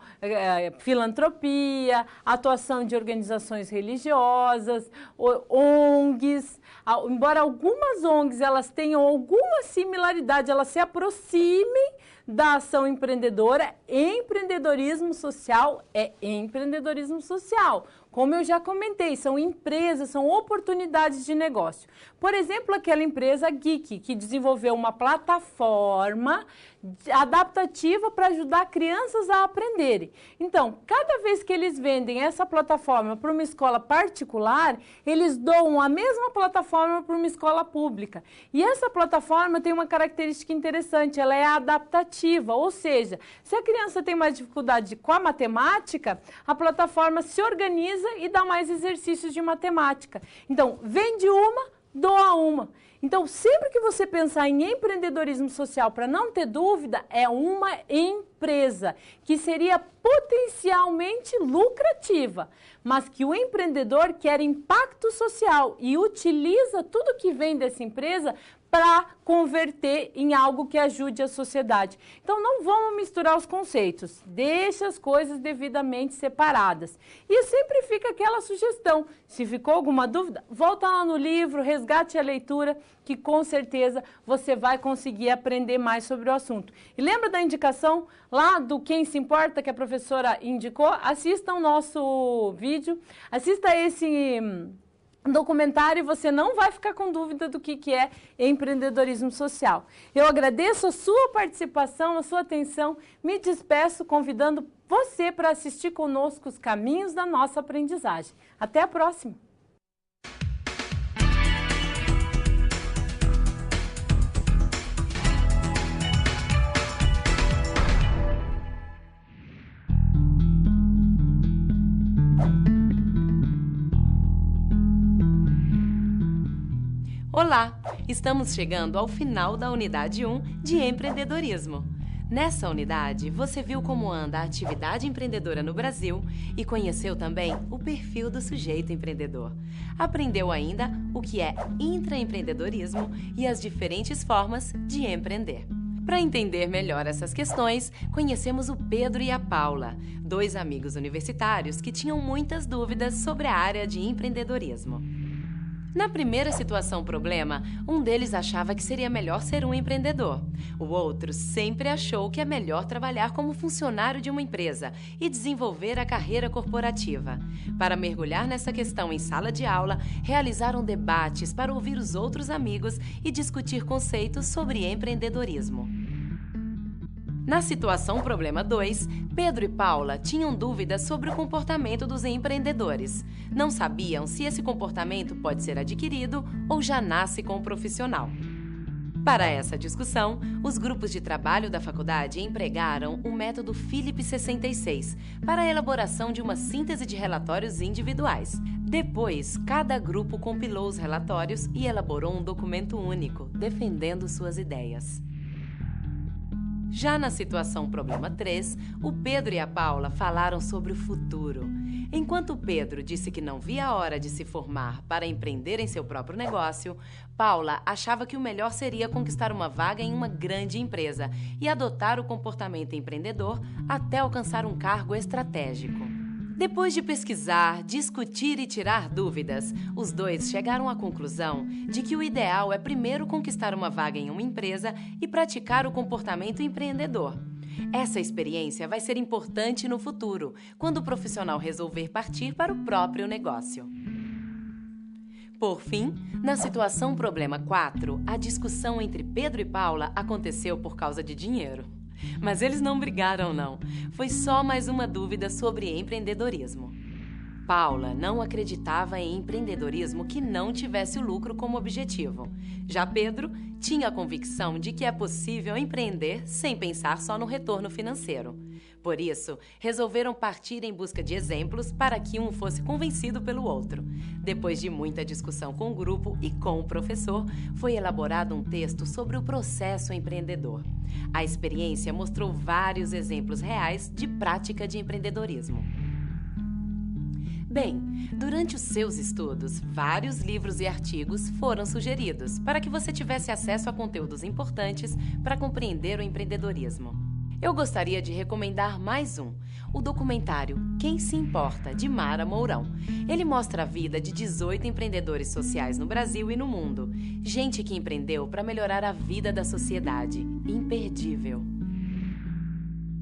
filantropia, atuação de organizações religiosas, ONGs. Embora algumas ONGs elas tenham alguma similaridade, elas se aproximem da ação empreendedora, empreendedorismo social é empreendedorismo social. Como eu já comentei, são empresas, são oportunidades de negócio. Por exemplo, aquela empresa Geek, que desenvolveu uma plataforma adaptativa para ajudar crianças a aprenderem. Então, cada vez que eles vendem essa plataforma para uma escola particular, eles doam a mesma plataforma para uma escola pública. E essa plataforma tem uma característica interessante, ela é adaptativa, ou seja, se a criança tem mais dificuldade com a matemática, a plataforma se organiza e dá mais exercícios de matemática. Então, vende uma, doa uma. Então, sempre que você pensar em empreendedorismo social, para não ter dúvida, é uma empresa que seria potencialmente lucrativa, mas que o empreendedor quer impacto social e utiliza tudo que vem dessa empresa para converter em algo que ajude a sociedade. Então, não vamos misturar os conceitos, deixa as coisas devidamente separadas. E sempre fica aquela sugestão, se ficou alguma dúvida, volta lá no livro, resgate a leitura, que com certeza você vai conseguir aprender mais sobre o assunto. E lembra da indicação lá do Quem Se Importa, que a professora indicou? Assista o nosso vídeo, assista esse documentário e você não vai ficar com dúvida do que é empreendedorismo social. Eu agradeço a sua participação, a sua atenção, me despeço convidando você para assistir conosco os caminhos da nossa aprendizagem. Até a próxima! Olá! Estamos chegando ao final da unidade 1 de empreendedorismo. Nessa unidade, você viu como anda a atividade empreendedora no Brasil e conheceu também o perfil do sujeito empreendedor. Aprendeu ainda o que é intraempreendedorismo e as diferentes formas de empreender. Para entender melhor essas questões, conhecemos o Pedro e a Paula, dois amigos universitários que tinham muitas dúvidas sobre a área de empreendedorismo. Na primeira situação-problema, um deles achava que seria melhor ser um empreendedor. O outro sempre achou que é melhor trabalhar como funcionário de uma empresa e desenvolver a carreira corporativa. Para mergulhar nessa questão em sala de aula, realizaram debates para ouvir os outros amigos e discutir conceitos sobre empreendedorismo. Na situação problema 2, Pedro e Paula tinham dúvidas sobre o comportamento dos empreendedores. Não sabiam se esse comportamento pode ser adquirido ou já nasce com o profissional. Para essa discussão, os grupos de trabalho da faculdade empregaram o método Phillips 66 para a elaboração de uma síntese de relatórios individuais. Depois, cada grupo compilou os relatórios e elaborou um documento único, defendendo suas ideias. Já na situação problema 3, o Pedro e a Paula falaram sobre o futuro. Enquanto o Pedro disse que não via a hora de se formar para empreender em seu próprio negócio, Paula achava que o melhor seria conquistar uma vaga em uma grande empresa e adotar o comportamento empreendedor até alcançar um cargo estratégico. Depois de pesquisar, discutir e tirar dúvidas, os dois chegaram à conclusão de que o ideal é primeiro conquistar uma vaga em uma empresa e praticar o comportamento empreendedor. Essa experiência vai ser importante no futuro, quando o profissional resolver partir para o próprio negócio. Por fim, na situação problema 4, a discussão entre Pedro e Paula aconteceu por causa de dinheiro. Mas eles não brigaram, não. Foi só mais uma dúvida sobre empreendedorismo. Paula não acreditava em empreendedorismo que não tivesse o lucro como objetivo. Já Pedro tinha a convicção de que é possível empreender sem pensar só no retorno financeiro. Por isso, resolveram partir em busca de exemplos para que um fosse convencido pelo outro. Depois de muita discussão com o grupo e com o professor, foi elaborado um texto sobre o processo empreendedor. A experiência mostrou vários exemplos reais de prática de empreendedorismo. Bem, durante os seus estudos, vários livros e artigos foram sugeridos para que você tivesse acesso a conteúdos importantes para compreender o empreendedorismo. Eu gostaria de recomendar mais um, o documentário Quem Se Importa, de Mara Mourão. Ele mostra a vida de 18 empreendedores sociais no Brasil e no mundo. Gente que empreendeu para melhorar a vida da sociedade. Imperdível.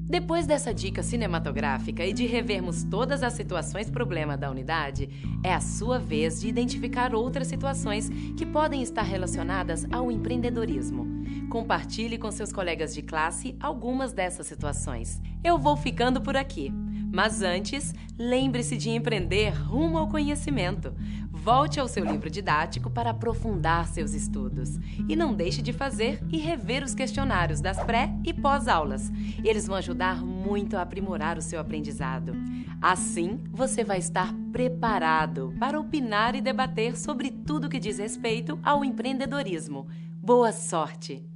Depois dessa dica cinematográfica e de revermos todas as situações problema da unidade, é a sua vez de identificar outras situações que podem estar relacionadas ao empreendedorismo. Compartilhe com seus colegas de classe algumas dessas situações. Eu vou ficando por aqui. Mas antes, lembre-se de empreender rumo ao conhecimento. Volte ao seu livro didático para aprofundar seus estudos. E não deixe de fazer e rever os questionários das pré- e pós-aulas. Eles vão ajudar muito a aprimorar o seu aprendizado. Assim, você vai estar preparado para opinar e debater sobre tudo que diz respeito ao empreendedorismo. Boa sorte!